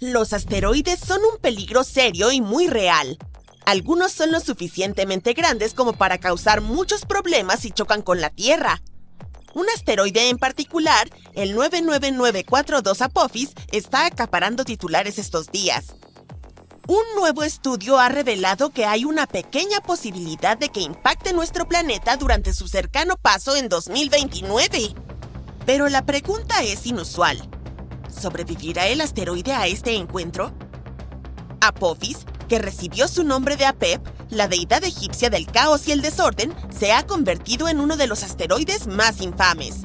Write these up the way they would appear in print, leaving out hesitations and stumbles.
Los asteroides son un peligro serio y muy real. Algunos son lo suficientemente grandes como para causar muchos problemas si chocan con la Tierra. Un asteroide en particular, el 99942 Apophis, está acaparando titulares estos días. Un nuevo estudio ha revelado que hay una pequeña posibilidad de que impacte nuestro planeta durante su cercano paso en 2029. Pero la pregunta es inusual. ¿Sobrevivirá el asteroide a este encuentro? Apophis, que recibió su nombre de Apep, la deidad egipcia del caos y el desorden, se ha convertido en uno de los asteroides más infames.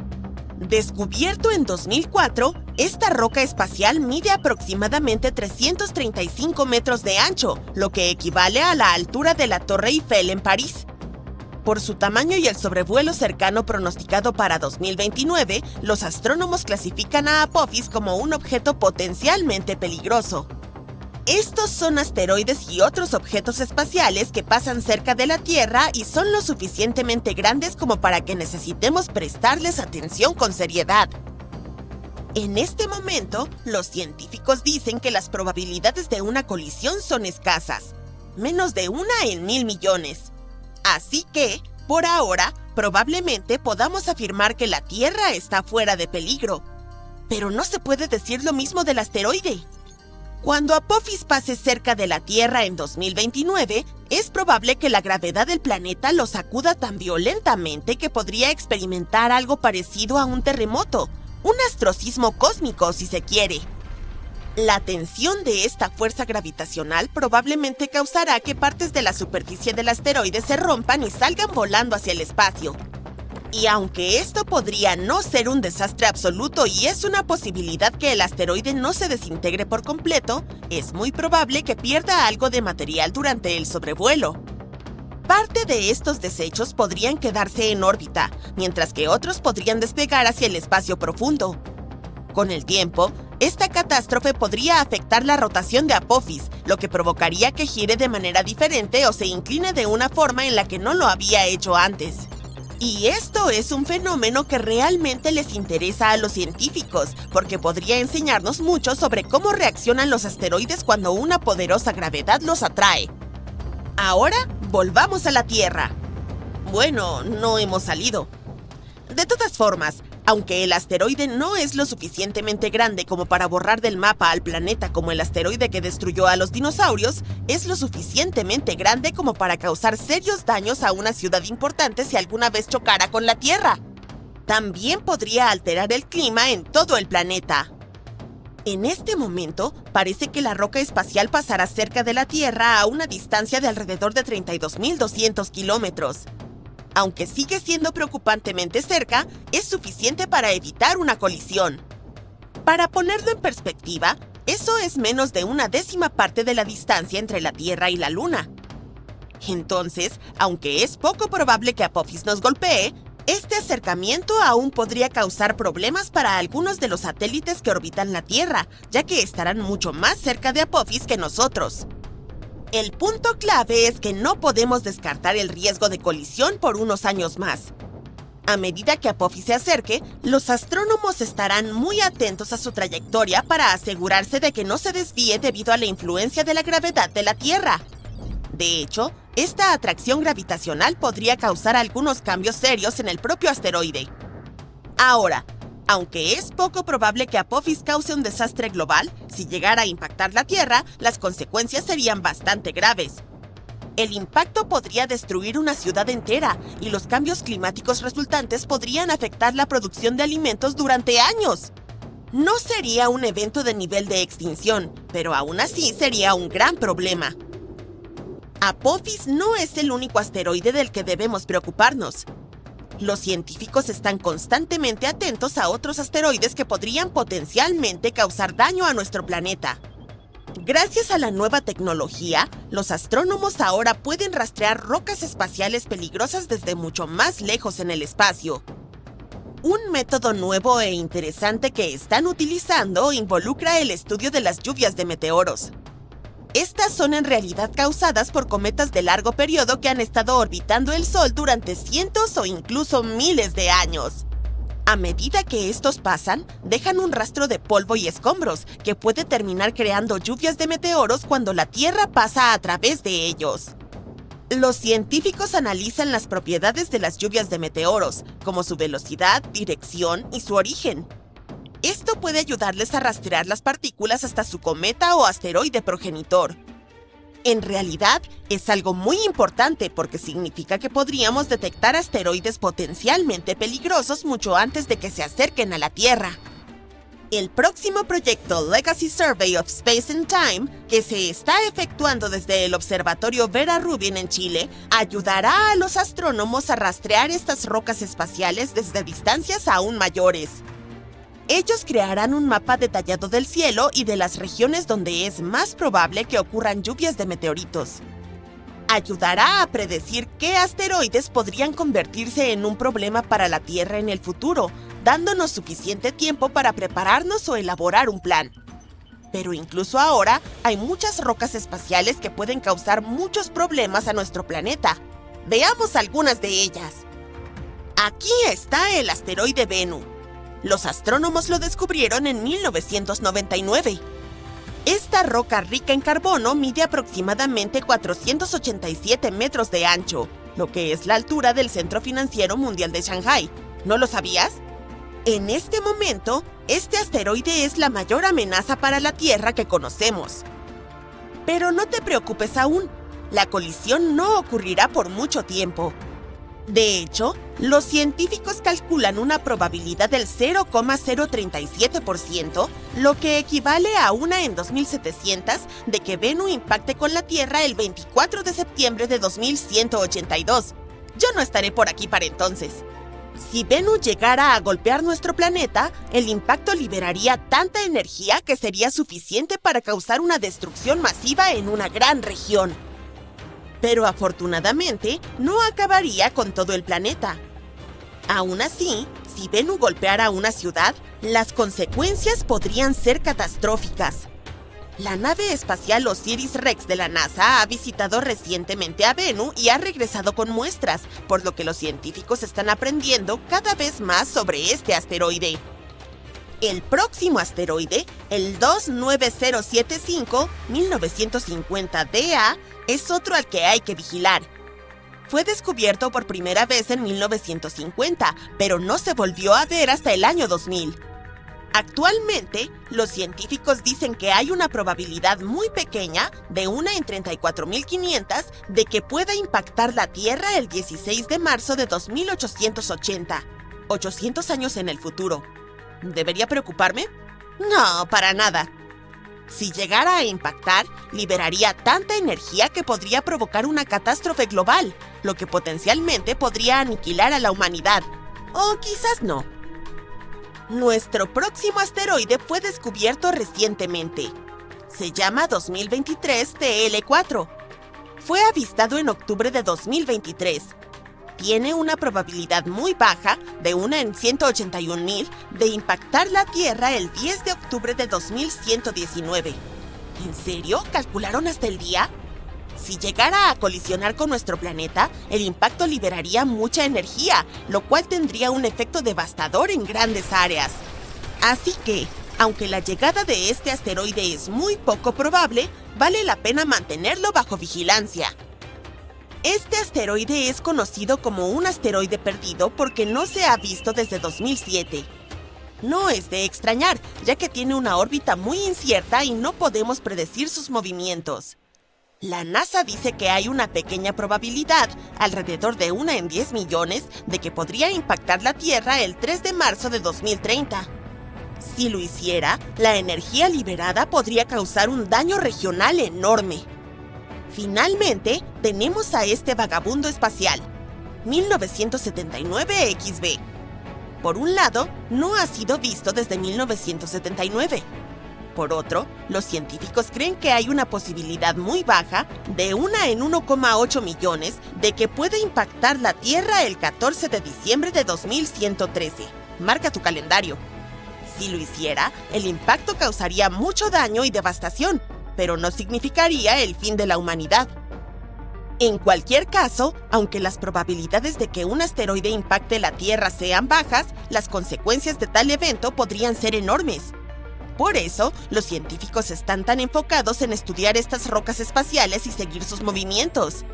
Descubierto en 2004, esta roca espacial mide aproximadamente 335 metros de ancho, lo que equivale a la altura de la Torre Eiffel en París. Por su tamaño y el sobrevuelo cercano pronosticado para 2029, los astrónomos clasifican a Apophis como un objeto potencialmente peligroso. Estos son asteroides y otros objetos espaciales que pasan cerca de la Tierra y son lo suficientemente grandes como para que necesitemos prestarles atención con seriedad. En este momento, los científicos dicen que las probabilidades de una colisión son escasas, menos de 1 en 1000 millones. Así que, por ahora, probablemente podamos afirmar que la Tierra está fuera de peligro. Pero no se puede decir lo mismo del asteroide. Cuando Apophis pase cerca de la Tierra en 2029, es probable que la gravedad del planeta lo sacuda tan violentamente que podría experimentar algo parecido a un terremoto, un astrosismo cósmico si se quiere. La tensión de esta fuerza gravitacional probablemente causará que partes de la superficie del asteroide se rompan y salgan volando hacia el espacio. Y aunque esto podría no ser un desastre absoluto y es una posibilidad que el asteroide no se desintegre por completo, es muy probable que pierda algo de material durante el sobrevuelo. Parte de estos desechos podrían quedarse en órbita, mientras que otros podrían despegar hacia el espacio profundo. Con el tiempo, esta catástrofe podría afectar la rotación de Apophis, lo que provocaría que gire de manera diferente o se incline de una forma en la que no lo había hecho antes. Y esto es un fenómeno que realmente les interesa a los científicos, porque podría enseñarnos mucho sobre cómo reaccionan los asteroides cuando una poderosa gravedad los atrae. Ahora, volvamos a la Tierra. Bueno, no hemos salido. De todas formas, aunque el asteroide no es lo suficientemente grande como para borrar del mapa al planeta como el asteroide que destruyó a los dinosaurios, es lo suficientemente grande como para causar serios daños a una ciudad importante si alguna vez chocara con la Tierra. También podría alterar el clima en todo el planeta. En este momento, parece que la roca espacial pasará cerca de la Tierra a una distancia de alrededor de 32.200 kilómetros. Aunque sigue siendo preocupantemente cerca, es suficiente para evitar una colisión. Para ponerlo en perspectiva, eso es menos de 1/10 parte de la distancia entre la Tierra y la Luna. Entonces, aunque es poco probable que Apophis nos golpee, este acercamiento aún podría causar problemas para algunos de los satélites que orbitan la Tierra, ya que estarán mucho más cerca de Apophis que nosotros. El punto clave es que no podemos descartar el riesgo de colisión por unos años más. A medida que Apophis se acerque, los astrónomos estarán muy atentos a su trayectoria para asegurarse de que no se desvíe debido a la influencia de la gravedad de la Tierra. De hecho, esta atracción gravitacional podría causar algunos cambios serios en el propio asteroide. Ahora, aunque es poco probable que Apophis cause un desastre global, si llegara a impactar la Tierra, las consecuencias serían bastante graves. El impacto podría destruir una ciudad entera y los cambios climáticos resultantes podrían afectar la producción de alimentos durante años. No sería un evento de nivel de extinción, pero aún así sería un gran problema. Apophis no es el único asteroide del que debemos preocuparnos. Los científicos están constantemente atentos a otros asteroides que podrían potencialmente causar daño a nuestro planeta. Gracias a la nueva tecnología, los astrónomos ahora pueden rastrear rocas espaciales peligrosas desde mucho más lejos en el espacio. Un método nuevo e interesante que están utilizando involucra el estudio de las lluvias de meteoros. Estas son en realidad causadas por cometas de largo periodo que han estado orbitando el Sol durante cientos o incluso miles de años. A medida que estos pasan, dejan un rastro de polvo y escombros que puede terminar creando lluvias de meteoros cuando la Tierra pasa a través de ellos. Los científicos analizan las propiedades de las lluvias de meteoros, como su velocidad, dirección y su origen. Esto puede ayudarles a rastrear las partículas hasta su cometa o asteroide progenitor. En realidad, es algo muy importante porque significa que podríamos detectar asteroides potencialmente peligrosos mucho antes de que se acerquen a la Tierra. El próximo proyecto Legacy Survey of Space and Time, que se está efectuando desde el Observatorio Vera Rubin en Chile, ayudará a los astrónomos a rastrear estas rocas espaciales desde distancias aún mayores. Ellos crearán un mapa detallado del cielo y de las regiones donde es más probable que ocurran lluvias de meteoritos. Ayudará a predecir qué asteroides podrían convertirse en un problema para la Tierra en el futuro, dándonos suficiente tiempo para prepararnos o elaborar un plan. Pero incluso ahora, hay muchas rocas espaciales que pueden causar muchos problemas a nuestro planeta. Veamos algunas de ellas. Aquí está el asteroide Bennu. Los astrónomos lo descubrieron en 1999. Esta roca rica en carbono mide aproximadamente 487 metros de ancho, lo que es la altura del Centro Financiero Mundial de Shanghái. ¿No lo sabías? En este momento, este asteroide es la mayor amenaza para la Tierra que conocemos. Pero no te preocupes aún, la colisión no ocurrirá por mucho tiempo. De hecho, los científicos calculan una probabilidad del 0,037%, lo que equivale a una en 2700 de que Bennu impacte con la Tierra el 24 de septiembre de 2182. Yo no estaré por aquí para entonces. Si Bennu llegara a golpear nuestro planeta, el impacto liberaría tanta energía que sería suficiente para causar una destrucción masiva en una gran región. Pero afortunadamente, no acabaría con todo el planeta. Aún así, si Bennu golpeara una ciudad, las consecuencias podrían ser catastróficas. La nave espacial Osiris-Rex de la NASA ha visitado recientemente a Bennu y ha regresado con muestras, por lo que los científicos están aprendiendo cada vez más sobre este asteroide. El próximo asteroide, el 29075-1950 DA, es otro al que hay que vigilar. Fue descubierto por primera vez en 1950, pero no se volvió a ver hasta el año 2000. Actualmente, los científicos dicen que hay una probabilidad muy pequeña, de 1 en 34.500, de que pueda impactar la Tierra el 16 de marzo de 2880, 800 años en el futuro. ¿Debería preocuparme? No, para nada. Si llegara a impactar, liberaría tanta energía que podría provocar una catástrofe global, lo que potencialmente podría aniquilar a la humanidad. O quizás no. Nuestro próximo asteroide fue descubierto recientemente. Se llama 2023 TL4. Fue avistado en octubre de 2023. Tiene una probabilidad muy baja, de 1 en 181.000, de impactar la Tierra el 10 de octubre de 2119. ¿En serio? ¿Calcularon hasta el día? Si llegara a colisionar con nuestro planeta, el impacto liberaría mucha energía, lo cual tendría un efecto devastador en grandes áreas. Así que, aunque la llegada de este asteroide es muy poco probable, vale la pena mantenerlo bajo vigilancia. Este asteroide es conocido como un asteroide perdido porque no se ha visto desde 2007. No es de extrañar, ya que tiene una órbita muy incierta y no podemos predecir sus movimientos. La NASA dice que hay una pequeña probabilidad, alrededor de 1 en 10 millones, de que podría impactar la Tierra el 3 de marzo de 2030. Si lo hiciera, la energía liberada podría causar un daño regional enorme. Finalmente, tenemos a este vagabundo espacial, 1979 XB. Por un lado, no ha sido visto desde 1979. Por otro, los científicos creen que hay una posibilidad muy baja, de 1 en 1,8 millones, de que pueda impactar la Tierra el 14 de diciembre de 2113. Marca tu calendario. Si lo hiciera, el impacto causaría mucho daño y devastación, pero no significaría el fin de la humanidad. En cualquier caso, aunque las probabilidades de que un asteroide impacte la Tierra sean bajas, las consecuencias de tal evento podrían ser enormes. Por eso, los científicos están tan enfocados en estudiar estas rocas espaciales y seguir sus movimientos.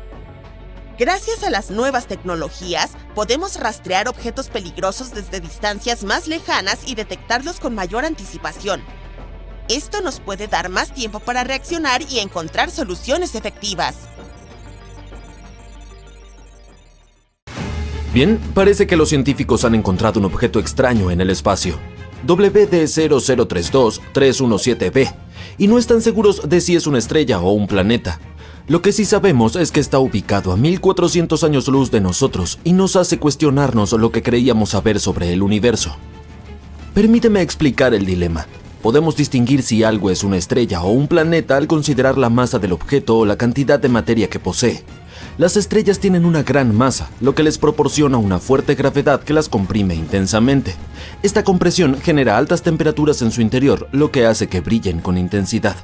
Gracias a las nuevas tecnologías, podemos rastrear objetos peligrosos desde distancias más lejanas y detectarlos con mayor anticipación. Esto nos puede dar más tiempo para reaccionar y encontrar soluciones efectivas. Bien, parece que los científicos han encontrado un objeto extraño en el espacio, WD0032317b, y no están seguros de si es una estrella o un planeta. Lo que sí sabemos es que está ubicado a 1400 años luz de nosotros y nos hace cuestionarnos lo que creíamos saber sobre el universo. Permíteme explicar el dilema. Podemos distinguir si algo es una estrella o un planeta al considerar la masa del objeto o la cantidad de materia que posee. Las estrellas tienen una gran masa, lo que les proporciona una fuerte gravedad que las comprime intensamente. Esta compresión genera altas temperaturas en su interior, lo que hace que brillen con intensidad.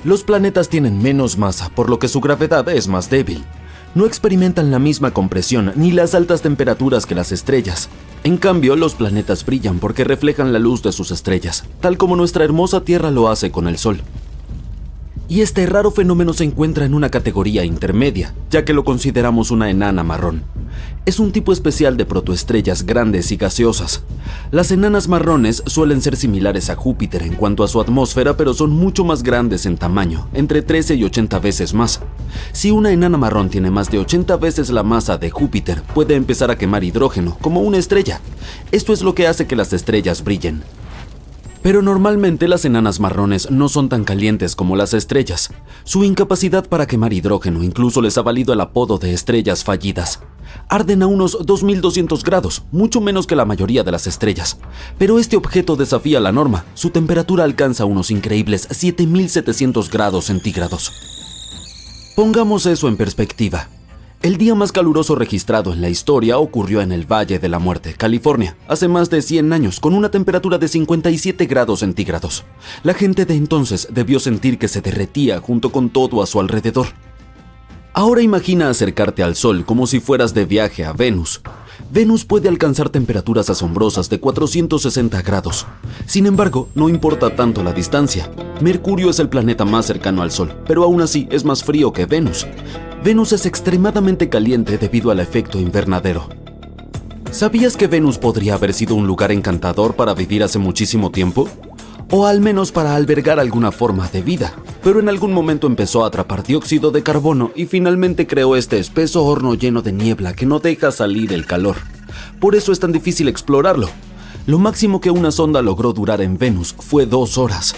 Los planetas tienen menos masa, por lo que su gravedad es más débil. No experimentan la misma compresión ni las altas temperaturas que las estrellas. En cambio, los planetas brillan porque reflejan la luz de sus estrellas, tal como nuestra hermosa Tierra lo hace con el Sol. Y este raro fenómeno se encuentra en una categoría intermedia, ya que lo consideramos una enana marrón. Es un tipo especial de protoestrellas grandes y gaseosas. Las enanas marrones suelen ser similares a Júpiter en cuanto a su atmósfera, pero son mucho más grandes en tamaño, entre 13 y 80 veces más. Si una enana marrón tiene más de 80 veces la masa de Júpiter, puede empezar a quemar hidrógeno, como una estrella. Esto es lo que hace que las estrellas brillen. Pero normalmente las enanas marrones no son tan calientes como las estrellas. Su incapacidad para quemar hidrógeno incluso les ha valido el apodo de estrellas fallidas. Arden a unos 2200 grados, mucho menos que la mayoría de las estrellas. Pero este objeto desafía la norma. Su temperatura alcanza unos increíbles 7700 grados centígrados. Pongamos eso en perspectiva. El día más caluroso registrado en la historia ocurrió en el Valle de la Muerte, California, hace más de 100 años, con una temperatura de 57 grados centígrados. La gente de entonces debió sentir que se derretía junto con todo a su alrededor. Ahora imagina acercarte al Sol como si fueras de viaje a Venus. Venus puede alcanzar temperaturas asombrosas de 460 grados. Sin embargo, no importa tanto la distancia. Mercurio es el planeta más cercano al Sol, pero aún así es más frío que Venus. Venus es extremadamente caliente debido al efecto invernadero. ¿Sabías que Venus podría haber sido un lugar encantador para vivir hace muchísimo tiempo? O al menos para albergar alguna forma de vida, pero en algún momento empezó a atrapar dióxido de carbono y finalmente creó este espeso horno lleno de niebla que no deja salir el calor. Por eso es tan difícil explorarlo. Lo máximo que una sonda logró durar en Venus fue 2 horas.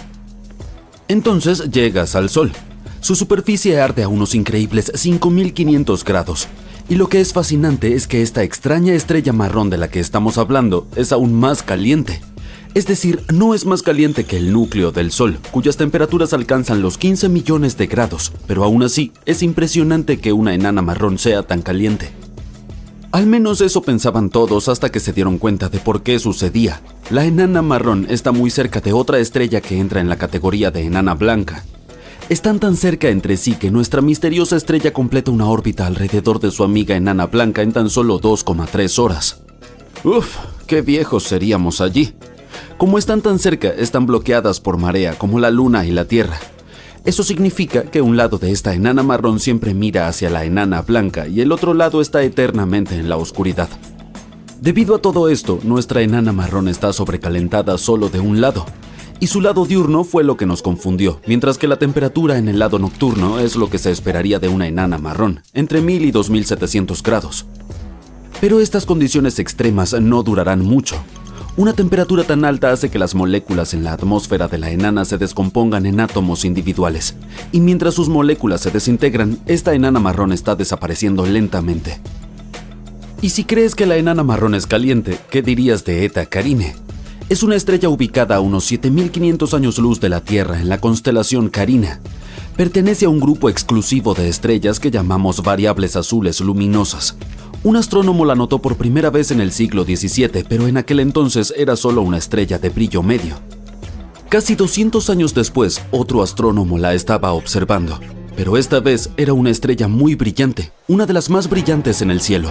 Entonces llegas al Sol. Su superficie arde a unos increíbles 5500 grados. Y lo que es fascinante es que esta extraña estrella marrón de la que estamos hablando es aún más caliente. Es decir, no es más caliente que el núcleo del Sol, cuyas temperaturas alcanzan los 15 millones de grados, pero aún así es impresionante que una enana marrón sea tan caliente. Al menos eso pensaban todos hasta que se dieron cuenta de por qué sucedía. La enana marrón está muy cerca de otra estrella que entra en la categoría de enana blanca. Están tan cerca entre sí que nuestra misteriosa estrella completa una órbita alrededor de su amiga enana blanca en tan solo 2,3 horas. Uf, qué viejos seríamos allí. Como están tan cerca, están bloqueadas por marea como la Luna y la Tierra. Eso significa que un lado de esta enana marrón siempre mira hacia la enana blanca y el otro lado está eternamente en la oscuridad. Debido a todo esto, nuestra enana marrón está sobrecalentada solo de un lado. Y su lado diurno fue lo que nos confundió, mientras que la temperatura en el lado nocturno es lo que se esperaría de una enana marrón, entre 1000 y 2700 grados. Pero estas condiciones extremas no durarán mucho. Una temperatura tan alta hace que las moléculas en la atmósfera de la enana se descompongan en átomos individuales, y mientras sus moléculas se desintegran, esta enana marrón está desapareciendo lentamente. Y si crees que la enana marrón es caliente, ¿qué dirías de Eta Carinae? Es una estrella ubicada a unos 7500 años luz de la Tierra en la constelación Carina. Pertenece a un grupo exclusivo de estrellas que llamamos variables azules luminosas. Un astrónomo la notó por primera vez en el siglo XVII, pero en aquel entonces era solo una estrella de brillo medio. Casi 200 años después, otro astrónomo la estaba observando. Pero esta vez era una estrella muy brillante, una de las más brillantes en el cielo.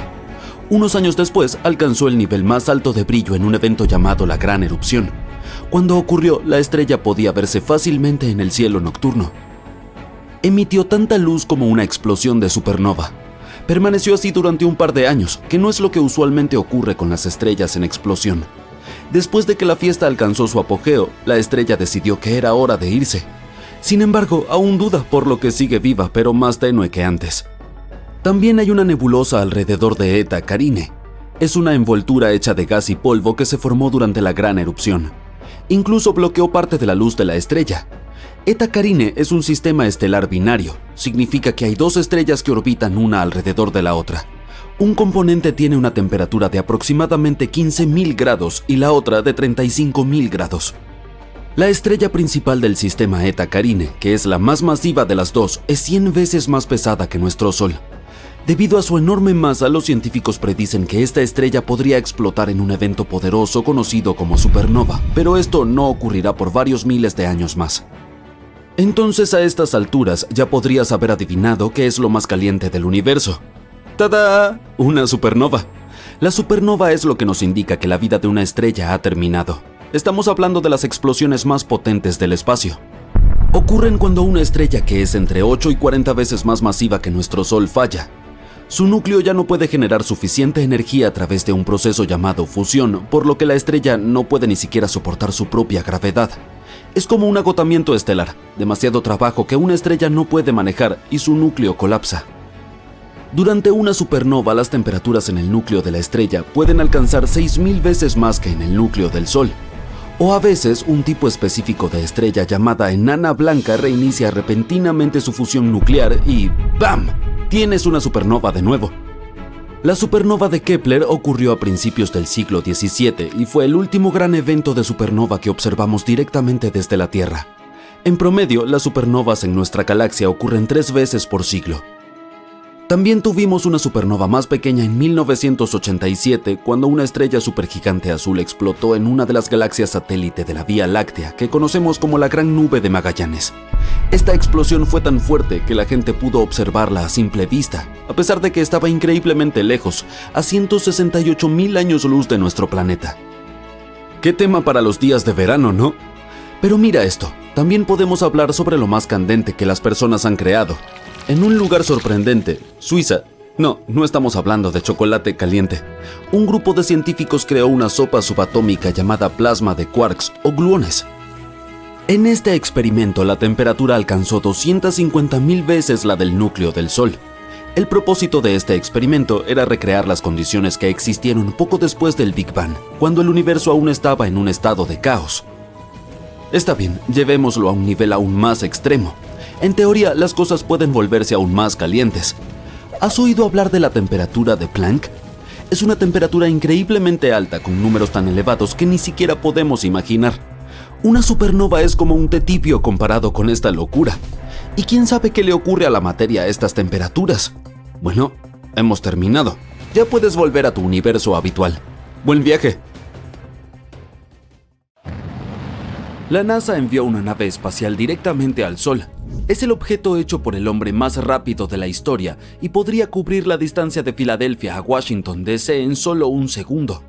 Unos años después alcanzó el nivel más alto de brillo en un evento llamado la Gran Erupción. Cuando ocurrió, la estrella podía verse fácilmente en el cielo nocturno. Emitió tanta luz como una explosión de supernova. Permaneció así durante un par de años, que no es lo que usualmente ocurre con las estrellas en explosión. Después de que la fiesta alcanzó su apogeo, la estrella decidió que era hora de irse. Sin embargo, aún duda, por lo que sigue viva, pero más tenue que antes. También hay una nebulosa alrededor de Eta Carinae. Es una envoltura hecha de gas y polvo que se formó durante la Gran Erupción. Incluso bloqueó parte de la luz de la estrella. Eta Carinae es un sistema estelar binario. Significa que hay dos estrellas que orbitan una alrededor de la otra. Un componente tiene una temperatura de aproximadamente 15.000 grados y la otra de 35.000 grados. La estrella principal del sistema Eta Carinae, que es la más masiva de las dos, es 100 veces más pesada que nuestro Sol. Debido a su enorme masa, los científicos predicen que esta estrella podría explotar en un evento poderoso conocido como supernova, pero esto no ocurrirá por varios miles de años más. Entonces, a estas alturas, ya podrías haber adivinado qué es lo más caliente del universo. ¡Tada! Una supernova. La supernova es lo que nos indica que la vida de una estrella ha terminado. Estamos hablando de las explosiones más potentes del espacio. Ocurren cuando una estrella que es entre 8 y 40 veces más masiva que nuestro Sol falla. Su núcleo ya no puede generar suficiente energía a través de un proceso llamado fusión, por lo que la estrella no puede ni siquiera soportar su propia gravedad. Es como un agotamiento estelar, demasiado trabajo que una estrella no puede manejar y su núcleo colapsa. Durante una supernova, las temperaturas en el núcleo de la estrella pueden alcanzar 6.000 veces más que en el núcleo del Sol. O a veces, un tipo específico de estrella llamada enana blanca reinicia repentinamente su fusión nuclear y ¡bam!, tienes una supernova de nuevo. La supernova de Kepler ocurrió a principios del siglo XVII y fue el último gran evento de supernova que observamos directamente desde la Tierra. En promedio, las supernovas en nuestra galaxia ocurren 3 veces por siglo. También tuvimos una supernova más pequeña en 1987, cuando una estrella supergigante azul explotó en una de las galaxias satélite de la Vía Láctea, que conocemos como la Gran Nube de Magallanes. Esta explosión fue tan fuerte que la gente pudo observarla a simple vista, a pesar de que estaba increíblemente lejos, a 168.000 años luz de nuestro planeta. ¡Qué tema para los días de verano!, ¿no? Pero mira esto, también podemos hablar sobre lo más candente que las personas han creado. En un lugar sorprendente, Suiza, no estamos hablando de chocolate caliente, un grupo de científicos creó una sopa subatómica llamada plasma de quarks o gluones. En este experimento, la temperatura alcanzó 250.000 veces la del núcleo del Sol. El propósito de este experimento era recrear las condiciones que existieron poco después del Big Bang, cuando el universo aún estaba en un estado de caos. Está bien, llevémoslo a un nivel aún más extremo. En teoría, las cosas pueden volverse aún más calientes. ¿Has oído hablar de la temperatura de Planck? Es una temperatura increíblemente alta con números tan elevados que ni siquiera podemos imaginar. Una supernova es como un té tibio comparado con esta locura. ¿Y quién sabe qué le ocurre a la materia a estas temperaturas? Bueno, hemos terminado. Ya puedes volver a tu universo habitual. ¡Buen viaje! La NASA envió una nave espacial directamente al Sol. Es el objeto hecho por el hombre más rápido de la historia y podría cubrir la distancia de Filadelfia a Washington, D.C. en solo un segundo.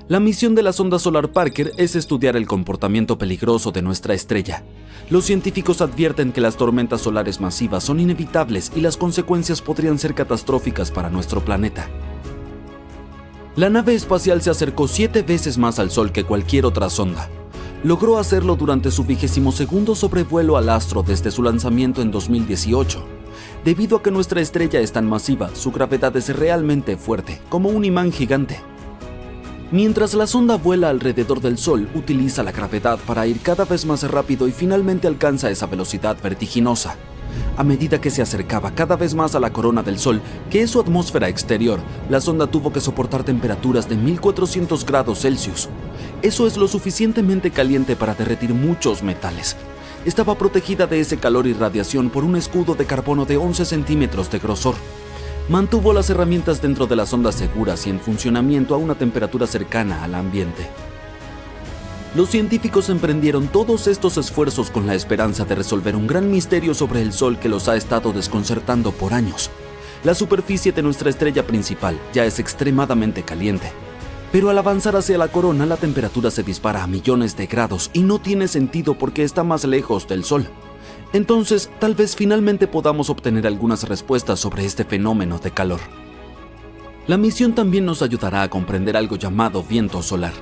La misión de la sonda solar Parker es estudiar el comportamiento peligroso de nuestra estrella. Los científicos advierten que las tormentas solares masivas son inevitables y las consecuencias podrían ser catastróficas para nuestro planeta. La nave espacial se acercó 7 veces más al Sol que cualquier otra sonda. Logró hacerlo durante su 22º sobrevuelo al astro desde su lanzamiento en 2018. Debido a que nuestra estrella es tan masiva, su gravedad es realmente fuerte, como un imán gigante. Mientras la sonda vuela alrededor del Sol, utiliza la gravedad para ir cada vez más rápido y finalmente alcanza esa velocidad vertiginosa. A medida que se acercaba cada vez más a la corona del Sol, que es su atmósfera exterior, la sonda tuvo que soportar temperaturas de 1400 grados Celsius. Eso es lo suficientemente caliente para derretir muchos metales. Estaba protegida de ese calor y radiación por un escudo de carbono de 11 centímetros de grosor. Mantuvo las herramientas dentro de la sonda seguras y en funcionamiento a una temperatura cercana al ambiente. Los científicos emprendieron todos estos esfuerzos con la esperanza de resolver un gran misterio sobre el Sol que los ha estado desconcertando por años. La superficie de nuestra estrella principal ya es extremadamente caliente, pero al avanzar hacia la corona la temperatura se dispara a millones de grados y no tiene sentido porque está más lejos del Sol. Entonces, tal vez finalmente podamos obtener algunas respuestas sobre este fenómeno de calor. La misión también nos ayudará a comprender algo llamado viento solar.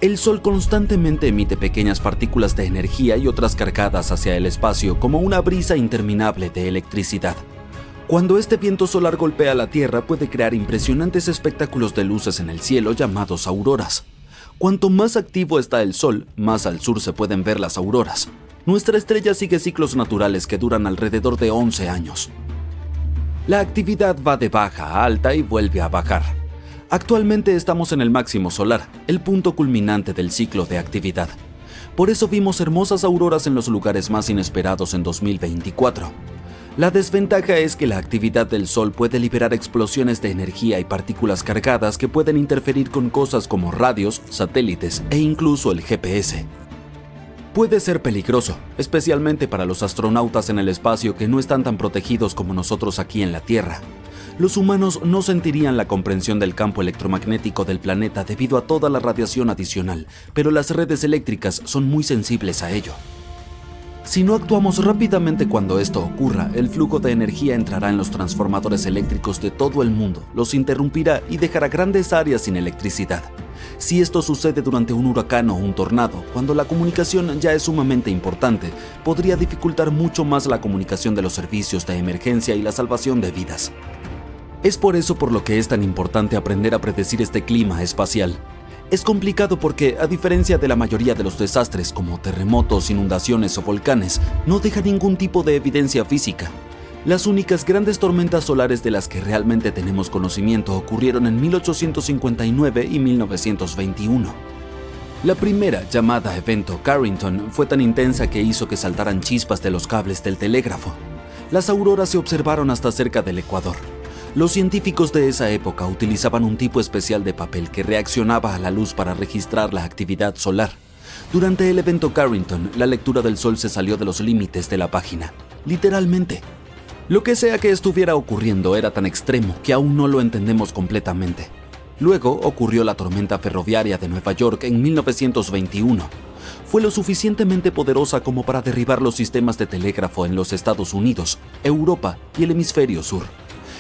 El Sol constantemente emite pequeñas partículas de energía y otras cargadas hacia el espacio como una brisa interminable de electricidad. Cuando este viento solar golpea la Tierra puede crear impresionantes espectáculos de luces en el cielo llamados auroras. Cuanto más activo está el Sol, más al sur se pueden ver las auroras. Nuestra estrella sigue ciclos naturales que duran alrededor de 11 años. La actividad va de baja a alta y vuelve a bajar. Actualmente estamos en el máximo solar, el punto culminante del ciclo de actividad. Por eso vimos hermosas auroras en los lugares más inesperados en 2024. La desventaja es que la actividad del Sol puede liberar explosiones de energía y partículas cargadas que pueden interferir con cosas como radios, satélites e incluso el GPS. Puede ser peligroso, especialmente para los astronautas en el espacio que no están tan protegidos como nosotros aquí en la Tierra. Los humanos no sentirían la comprensión del campo electromagnético del planeta debido a toda la radiación adicional, pero las redes eléctricas son muy sensibles a ello. Si no actuamos rápidamente cuando esto ocurra, el flujo de energía entrará en los transformadores eléctricos de todo el mundo, los interrumpirá y dejará grandes áreas sin electricidad. Si esto sucede durante un huracán o un tornado, cuando la comunicación ya es sumamente importante, podría dificultar mucho más la comunicación de los servicios de emergencia y la salvación de vidas. Es por eso por lo que es tan importante aprender a predecir este clima espacial. Es complicado porque, a diferencia de la mayoría de los desastres como terremotos, inundaciones o volcanes, no deja ningún tipo de evidencia física. Las únicas grandes tormentas solares de las que realmente tenemos conocimiento ocurrieron en 1859 y 1921. La primera, llamada Evento Carrington, fue tan intensa que hizo que saltaran chispas de los cables del telégrafo. Las auroras se observaron hasta cerca del Ecuador. Los científicos de esa época utilizaban un tipo especial de papel que reaccionaba a la luz para registrar la actividad solar. Durante el evento Carrington, la lectura del Sol se salió de los límites de la página, literalmente. Lo que sea que estuviera ocurriendo era tan extremo que aún no lo entendemos completamente. Luego ocurrió la tormenta ferroviaria de Nueva York en 1921. Fue lo suficientemente poderosa como para derribar los sistemas de telégrafo en los Estados Unidos, Europa y el hemisferio sur.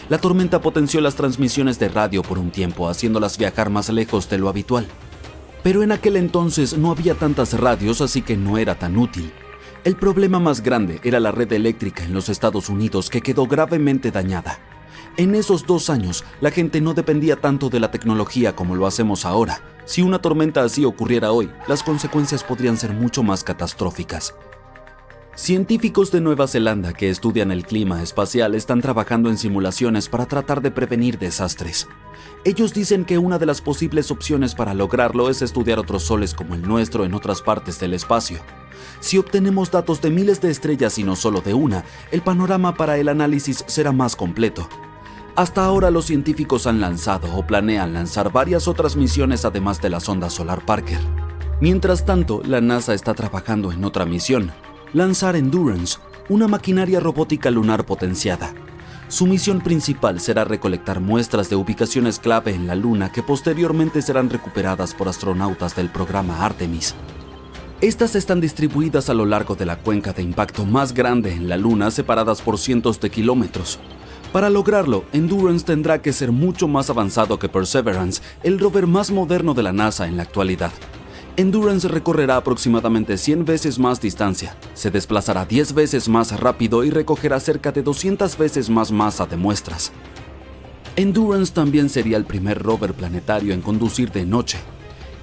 La tormenta potenció las transmisiones de radio por un tiempo, haciéndolas viajar más lejos de lo habitual. Pero en aquel entonces no había tantas radios, así que no era tan útil. El problema más grande era la red eléctrica en los Estados Unidos, que quedó gravemente dañada. En esos 2 años, la gente no dependía tanto de la tecnología como lo hacemos ahora. Si una tormenta así ocurriera hoy, las consecuencias podrían ser mucho más catastróficas. Científicos de Nueva Zelanda que estudian el clima espacial están trabajando en simulaciones para tratar de prevenir desastres. Ellos dicen que una de las posibles opciones para lograrlo es estudiar otros soles como el nuestro en otras partes del espacio. Si obtenemos datos de miles de estrellas y no solo de una, el panorama para el análisis será más completo. Hasta ahora los científicos han lanzado o planean lanzar varias otras misiones además de la sonda solar Parker. Mientras tanto, la NASA está trabajando en otra misión: lanzar Endurance, una maquinaria robótica lunar potenciada. Su misión principal será recolectar muestras de ubicaciones clave en la Luna que posteriormente serán recuperadas por astronautas del programa Artemis. Estas están distribuidas a lo largo de la cuenca de impacto más grande en la Luna, separadas por cientos de kilómetros. Para lograrlo, Endurance tendrá que ser mucho más avanzado que Perseverance, el rover más moderno de la NASA en la actualidad. Endurance recorrerá aproximadamente 100 veces más distancia, se desplazará 10 veces más rápido y recogerá cerca de 200 veces más masa de muestras. Endurance también sería el primer rover planetario en conducir de noche,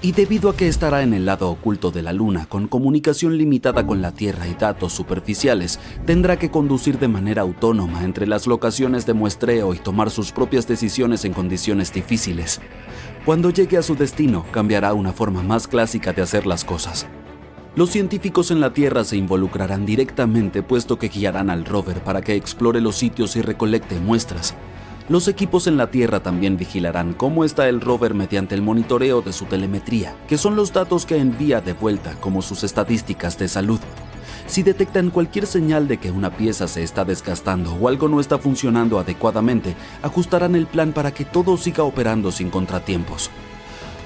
y debido a que estará en el lado oculto de la Luna con comunicación limitada con la Tierra y datos superficiales, tendrá que conducir de manera autónoma entre las locaciones de muestreo y tomar sus propias decisiones en condiciones difíciles. Cuando llegue a su destino, cambiará una forma más clásica de hacer las cosas. Los científicos en la Tierra se involucrarán directamente, puesto que guiarán al rover para que explore los sitios y recolecte muestras. Los equipos en la Tierra también vigilarán cómo está el rover mediante el monitoreo de su telemetría, que son los datos que envía de vuelta como sus estadísticas de salud. Si detectan cualquier señal de que una pieza se está desgastando o algo no está funcionando adecuadamente, ajustarán el plan para que todo siga operando sin contratiempos.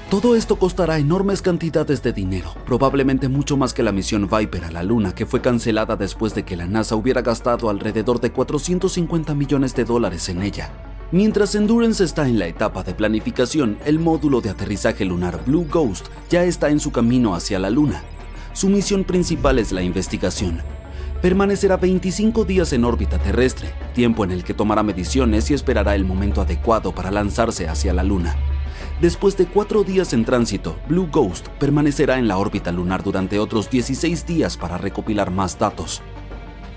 Todo esto costará enormes cantidades de dinero, probablemente mucho más que la misión Viper a la Luna, que fue cancelada después de que la NASA hubiera gastado alrededor de $450 millones en ella. Mientras Endurance está en la etapa de planificación, el módulo de aterrizaje lunar Blue Ghost ya está en su camino hacia la Luna. Su misión principal es la investigación. Permanecerá 25 días en órbita terrestre, tiempo en el que tomará mediciones y esperará el momento adecuado para lanzarse hacia la Luna. Después de 4 días en tránsito, Blue Ghost permanecerá en la órbita lunar durante otros 16 días para recopilar más datos.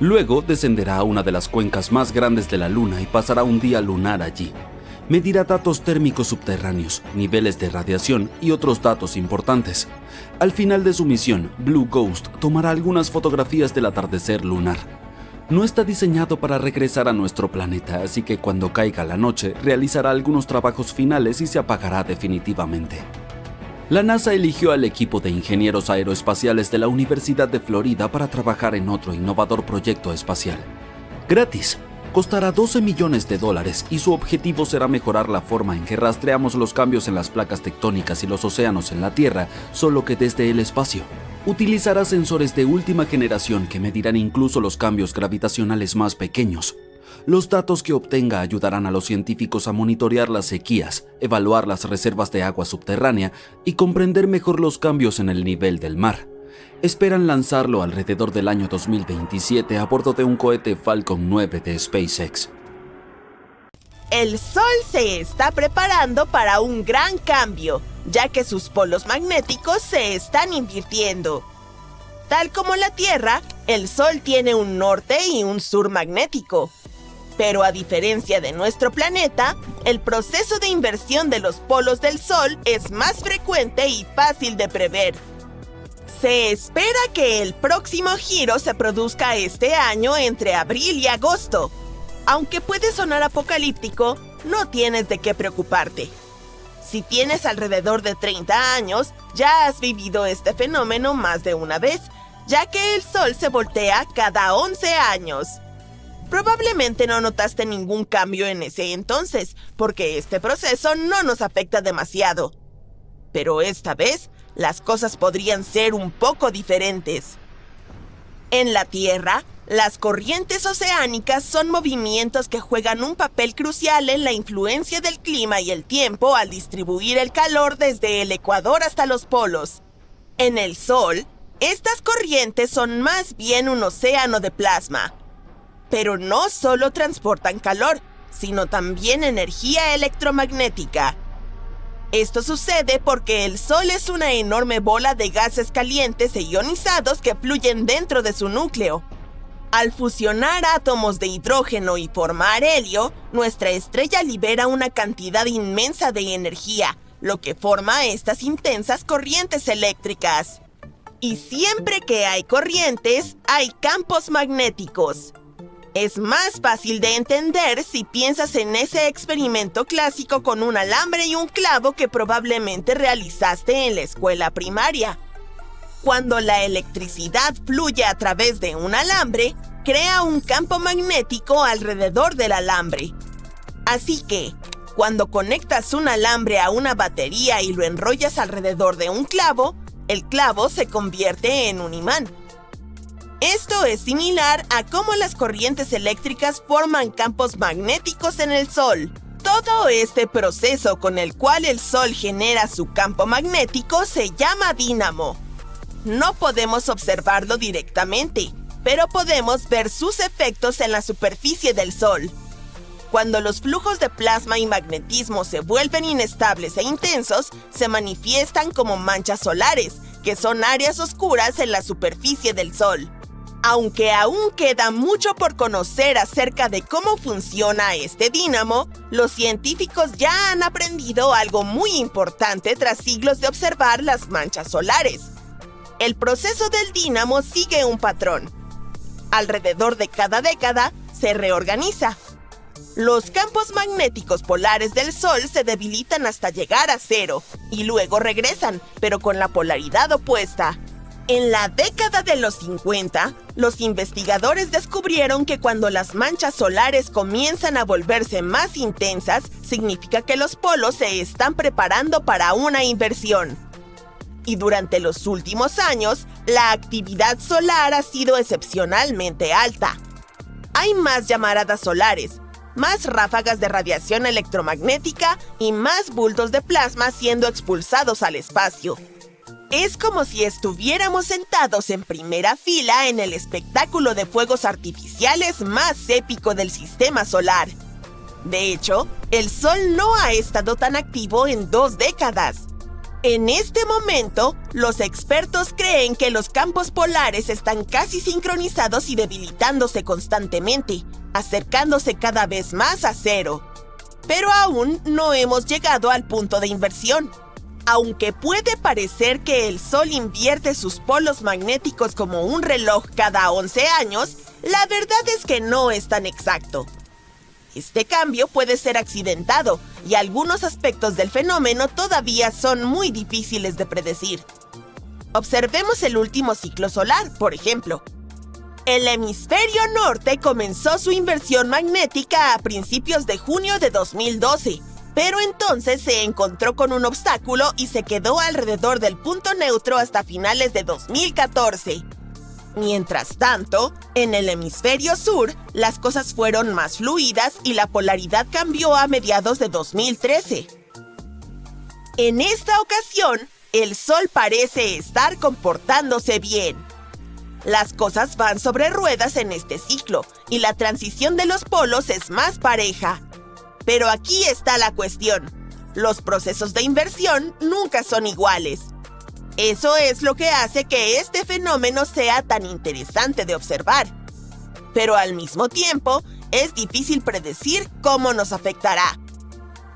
Luego descenderá a una de las cuencas más grandes de la Luna y pasará un día lunar allí. Medirá datos térmicos subterráneos, niveles de radiación y otros datos importantes. Al final de su misión, Blue Ghost tomará algunas fotografías del atardecer lunar. No está diseñado para regresar a nuestro planeta, así que cuando caiga la noche, realizará algunos trabajos finales y se apagará definitivamente. La NASA eligió al equipo de ingenieros aeroespaciales de la Universidad de Florida para trabajar en otro innovador proyecto espacial. Gratis. Costará $12 millones y su objetivo será mejorar la forma en que rastreamos los cambios en las placas tectónicas y los océanos en la Tierra, solo que desde el espacio. Utilizará sensores de última generación que medirán incluso los cambios gravitacionales más pequeños. Los datos que obtenga ayudarán a los científicos a monitorear las sequías, evaluar las reservas de agua subterránea y comprender mejor los cambios en el nivel del mar. Esperan lanzarlo alrededor del año 2027 a bordo de un cohete Falcon 9 de SpaceX. El Sol se está preparando para un gran cambio, ya que sus polos magnéticos se están invirtiendo. Tal como la Tierra, el Sol tiene un norte y un sur magnético. Pero a diferencia de nuestro planeta, el proceso de inversión de los polos del Sol es más frecuente y fácil de prever. Se espera que el próximo giro se produzca este año entre abril y agosto. Aunque puede sonar apocalíptico, no tienes de qué preocuparte. Si tienes alrededor de 30 años, ya has vivido este fenómeno más de una vez, ya que el Sol se voltea cada 11 años. Probablemente no notaste ningún cambio en ese entonces, porque este proceso no nos afecta demasiado. Pero esta vez, las cosas podrían ser un poco diferentes. En la Tierra, las corrientes oceánicas son movimientos que juegan un papel crucial en la influencia del clima y el tiempo al distribuir el calor desde el ecuador hasta los polos. En el Sol, estas corrientes son más bien un océano de plasma. Pero no solo transportan calor, sino también energía electromagnética. Esto sucede porque el Sol es una enorme bola de gases calientes e ionizados que fluyen dentro de su núcleo. Al fusionar átomos de hidrógeno y formar helio, nuestra estrella libera una cantidad inmensa de energía, lo que forma estas intensas corrientes eléctricas. Y siempre que hay corrientes, hay campos magnéticos. Es más fácil de entender si piensas en ese experimento clásico con un alambre y un clavo que probablemente realizaste en la escuela primaria. Cuando la electricidad fluye a través de un alambre, crea un campo magnético alrededor del alambre. Así que, cuando conectas un alambre a una batería y lo enrollas alrededor de un clavo, el clavo se convierte en un imán. Esto es similar a cómo las corrientes eléctricas forman campos magnéticos en el Sol. Todo este proceso con el cual el Sol genera su campo magnético se llama dínamo. No podemos observarlo directamente, pero podemos ver sus efectos en la superficie del Sol. Cuando los flujos de plasma y magnetismo se vuelven inestables e intensos, se manifiestan como manchas solares, que son áreas oscuras en la superficie del Sol. Aunque aún queda mucho por conocer acerca de cómo funciona este dínamo, los científicos ya han aprendido algo muy importante tras siglos de observar las manchas solares. El proceso del dínamo sigue un patrón. Alrededor de cada década, se reorganiza. Los campos magnéticos polares del Sol se debilitan hasta llegar a cero y luego regresan, pero con la polaridad opuesta. En la década de los 50, los investigadores descubrieron que cuando las manchas solares comienzan a volverse más intensas, significa que los polos se están preparando para una inversión. Y durante los últimos años, la actividad solar ha sido excepcionalmente alta. Hay más llamaradas solares, más ráfagas de radiación electromagnética y más bultos de plasma siendo expulsados al espacio. Es como si estuviéramos sentados en primera fila en el espectáculo de fuegos artificiales más épico del sistema solar. De hecho, el Sol no ha estado tan activo en 2 décadas. En este momento, los expertos creen que los campos polares están casi sincronizados y debilitándose constantemente, acercándose cada vez más a cero. Pero aún no hemos llegado al punto de inversión. Aunque puede parecer que el Sol invierte sus polos magnéticos como un reloj cada 11 años, la verdad es que no es tan exacto. Este cambio puede ser accidentado y algunos aspectos del fenómeno todavía son muy difíciles de predecir. Observemos el último ciclo solar, por ejemplo. El hemisferio norte comenzó su inversión magnética a principios de junio de 2012, pero entonces se encontró con un obstáculo y se quedó alrededor del punto neutro hasta finales de 2014. Mientras tanto, en el hemisferio sur, las cosas fueron más fluidas y la polaridad cambió a mediados de 2013. En esta ocasión, el Sol parece estar comportándose bien. Las cosas van sobre ruedas en este ciclo y la transición de los polos es más pareja. Pero aquí está la cuestión. Los procesos de inversión nunca son iguales. Eso es lo que hace que este fenómeno sea tan interesante de observar. Pero al mismo tiempo, es difícil predecir cómo nos afectará.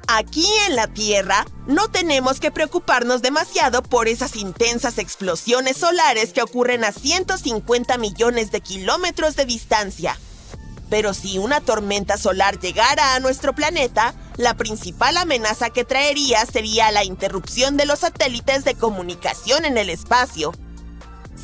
Aquí en la Tierra, no tenemos que preocuparnos demasiado por esas intensas explosiones solares que ocurren a 150 millones de kilómetros de distancia. Pero si una tormenta solar llegara a nuestro planeta, la principal amenaza que traería sería la interrupción de los satélites de comunicación en el espacio.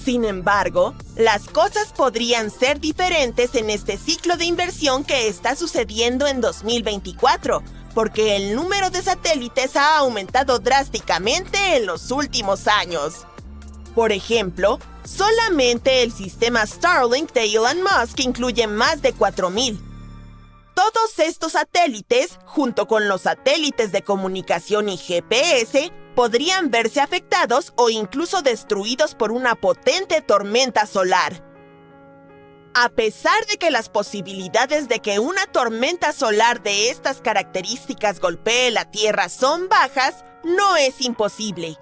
Sin embargo, las cosas podrían ser diferentes en este ciclo de inversión que está sucediendo en 2024, porque el número de satélites ha aumentado drásticamente en los últimos años. Por ejemplo, solamente el sistema Starlink de Elon Musk incluye más de 4,000. Todos estos satélites, junto con los satélites de comunicación y GPS, podrían verse afectados o incluso destruidos por una potente tormenta solar. A pesar de que las posibilidades de que una tormenta solar de estas características golpee la Tierra son bajas, no es imposible.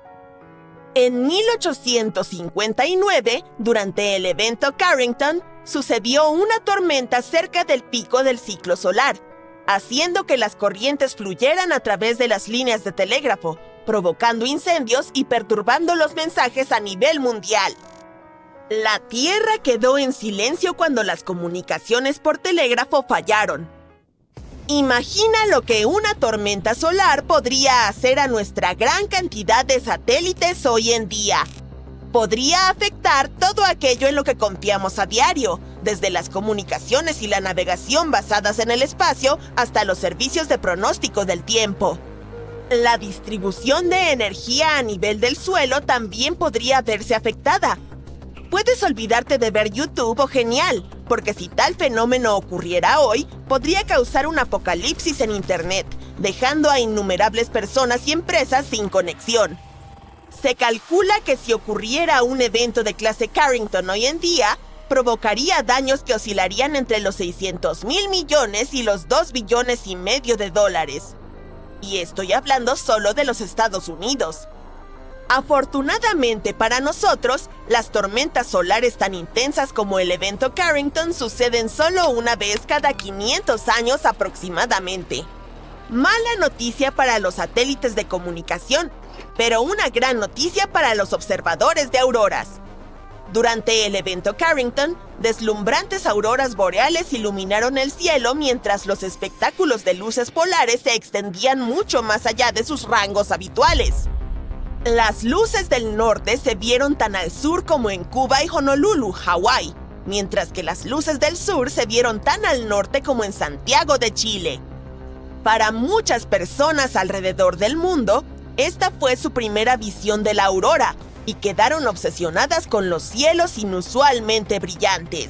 En 1859, durante el evento Carrington, sucedió una tormenta cerca del pico del ciclo solar, haciendo que las corrientes fluyeran a través de las líneas de telégrafo, provocando incendios y perturbando los mensajes a nivel mundial. La Tierra quedó en silencio cuando las comunicaciones por telégrafo fallaron. Imagina lo que una tormenta solar podría hacer a nuestra gran cantidad de satélites hoy en día. Podría afectar todo aquello en lo que confiamos a diario, desde las comunicaciones y la navegación basadas en el espacio hasta los servicios de pronóstico del tiempo. La distribución de energía a nivel del suelo también podría verse afectada. Puedes olvidarte de ver YouTube o Genial, porque si tal fenómeno ocurriera hoy, podría causar un apocalipsis en Internet, dejando a innumerables personas y empresas sin conexión. Se calcula que si ocurriera un evento de clase Carrington hoy en día, provocaría daños que oscilarían entre los 600,000 millones y los 2,5 billones de dólares. Y estoy hablando solo de los Estados Unidos. Afortunadamente para nosotros, las tormentas solares tan intensas como el evento Carrington suceden solo una vez cada 500 años aproximadamente. Mala noticia para los satélites de comunicación, pero una gran noticia para los observadores de auroras. Durante el evento Carrington, deslumbrantes auroras boreales iluminaron el cielo mientras los espectáculos de luces polares se extendían mucho más allá de sus rangos habituales. Las luces del norte se vieron tan al sur como en Cuba y Honolulu, Hawái, mientras que las luces del sur se vieron tan al norte como en Santiago de Chile. Para muchas personas alrededor del mundo, esta fue su primera visión de la aurora, y quedaron obsesionadas con los cielos inusualmente brillantes.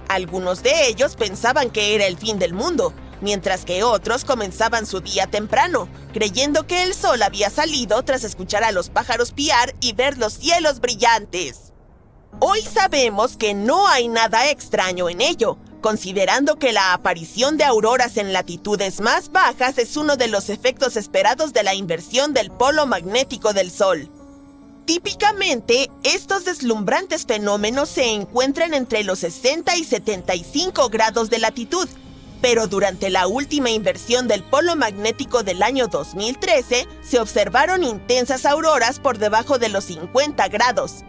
Algunos de ellos pensaban que era el fin del mundo, mientras que otros comenzaban su día temprano, creyendo que el sol había salido tras escuchar a los pájaros piar y ver los cielos brillantes. Hoy sabemos que no hay nada extraño en ello, considerando que la aparición de auroras en latitudes más bajas es uno de los efectos esperados de la inversión del polo magnético del Sol. Típicamente, estos deslumbrantes fenómenos se encuentran entre los 60 y 75 grados de latitud, pero durante la última inversión del polo magnético del año 2013, se observaron intensas auroras por debajo de los 50 grados.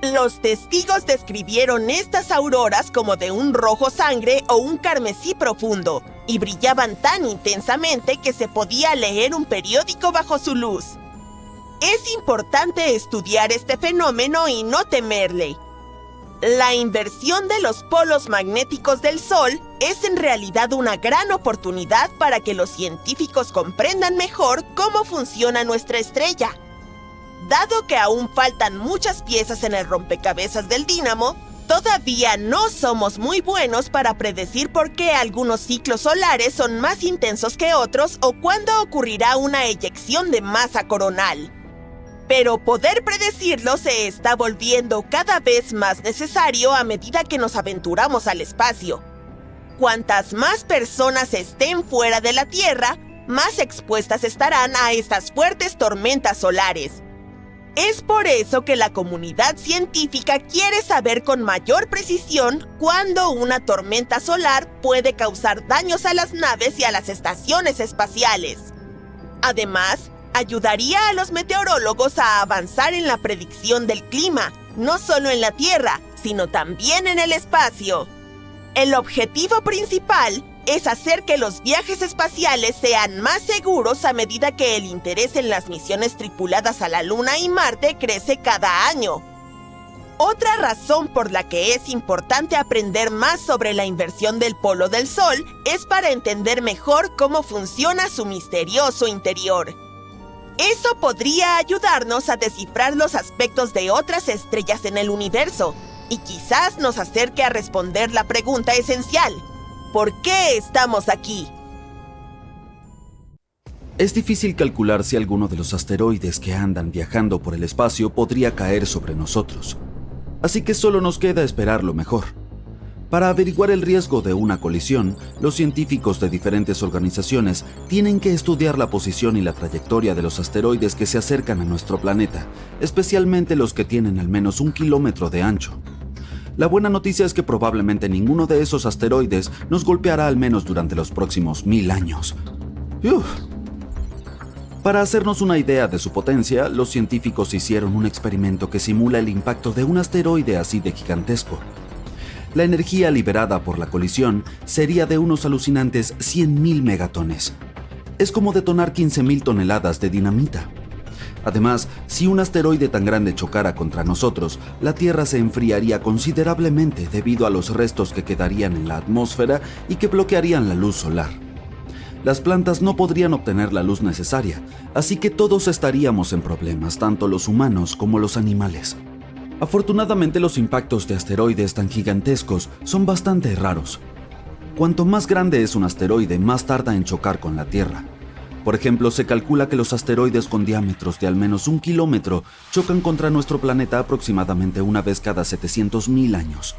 Los testigos describieron estas auroras como de un rojo sangre o un carmesí profundo, y brillaban tan intensamente que se podía leer un periódico bajo su luz. Es importante estudiar este fenómeno y no temerle. La inversión de los polos magnéticos del Sol es en realidad una gran oportunidad para que los científicos comprendan mejor cómo funciona nuestra estrella. Dado que aún faltan muchas piezas en el rompecabezas del dínamo, todavía no somos muy buenos para predecir por qué algunos ciclos solares son más intensos que otros o cuándo ocurrirá una eyección de masa coronal. Pero poder predecirlo se está volviendo cada vez más necesario a medida que nos aventuramos al espacio. Cuantas más personas estén fuera de la Tierra, más expuestas estarán a estas fuertes tormentas solares. Es por eso que la comunidad científica quiere saber con mayor precisión cuándo una tormenta solar puede causar daños a las naves y a las estaciones espaciales. Además, ayudaría a los meteorólogos a avanzar en la predicción del clima, no solo en la Tierra, sino también en el espacio. El objetivo principal es hacer que los viajes espaciales sean más seguros a medida que el interés en las misiones tripuladas a la Luna y Marte crece cada año. Otra razón por la que es importante aprender más sobre la inversión del polo del Sol es para entender mejor cómo funciona su misterioso interior. Eso podría ayudarnos a descifrar los aspectos de otras estrellas en el universo y quizás nos acerque a responder la pregunta esencial: ¿por qué estamos aquí? Es difícil calcular si alguno de los asteroides que andan viajando por el espacio podría caer sobre nosotros. Así que solo nos queda esperar lo mejor. Para averiguar el riesgo de una colisión, los científicos de diferentes organizaciones tienen que estudiar la posición y la trayectoria de los asteroides que se acercan a nuestro planeta, especialmente los que tienen al menos 1 kilómetro de ancho. La buena noticia es que probablemente ninguno de esos asteroides nos golpeará al menos durante los próximos 1000 años. ¡Uf! Para hacernos una idea de su potencia, los científicos hicieron un experimento que simula el impacto de un asteroide así de gigantesco. La energía liberada por la colisión sería de unos alucinantes 100.000 megatones. Es como detonar 15.000 toneladas de dinamita. Además, si un asteroide tan grande chocara contra nosotros, la Tierra se enfriaría considerablemente debido a los restos que quedarían en la atmósfera y que bloquearían la luz solar. Las plantas no podrían obtener la luz necesaria, así que todos estaríamos en problemas, tanto los humanos como los animales. Afortunadamente, los impactos de asteroides tan gigantescos son bastante raros. Cuanto más grande es un asteroide, más tarda en chocar con la Tierra. Por ejemplo, se calcula que los asteroides con diámetros de al menos 1 kilómetro chocan contra nuestro planeta aproximadamente una vez cada 700.000 años.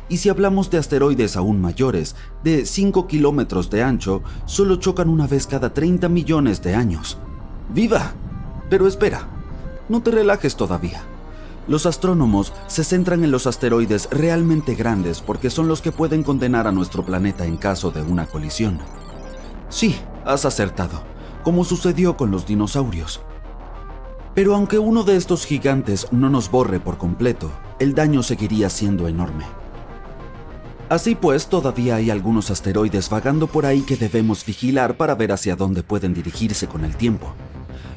Y si hablamos de asteroides aún mayores, de 5 kilómetros de ancho, solo chocan una vez cada 30 millones de años. ¡Viva! Pero espera, no te relajes todavía. Los astrónomos se centran en los asteroides realmente grandes porque son los que pueden condenar a nuestro planeta en caso de una colisión. Sí, has acertado, como sucedió con los dinosaurios. Pero aunque uno de estos gigantes no nos borre por completo, el daño seguiría siendo enorme. Así pues, todavía hay algunos asteroides vagando por ahí que debemos vigilar para ver hacia dónde pueden dirigirse con el tiempo.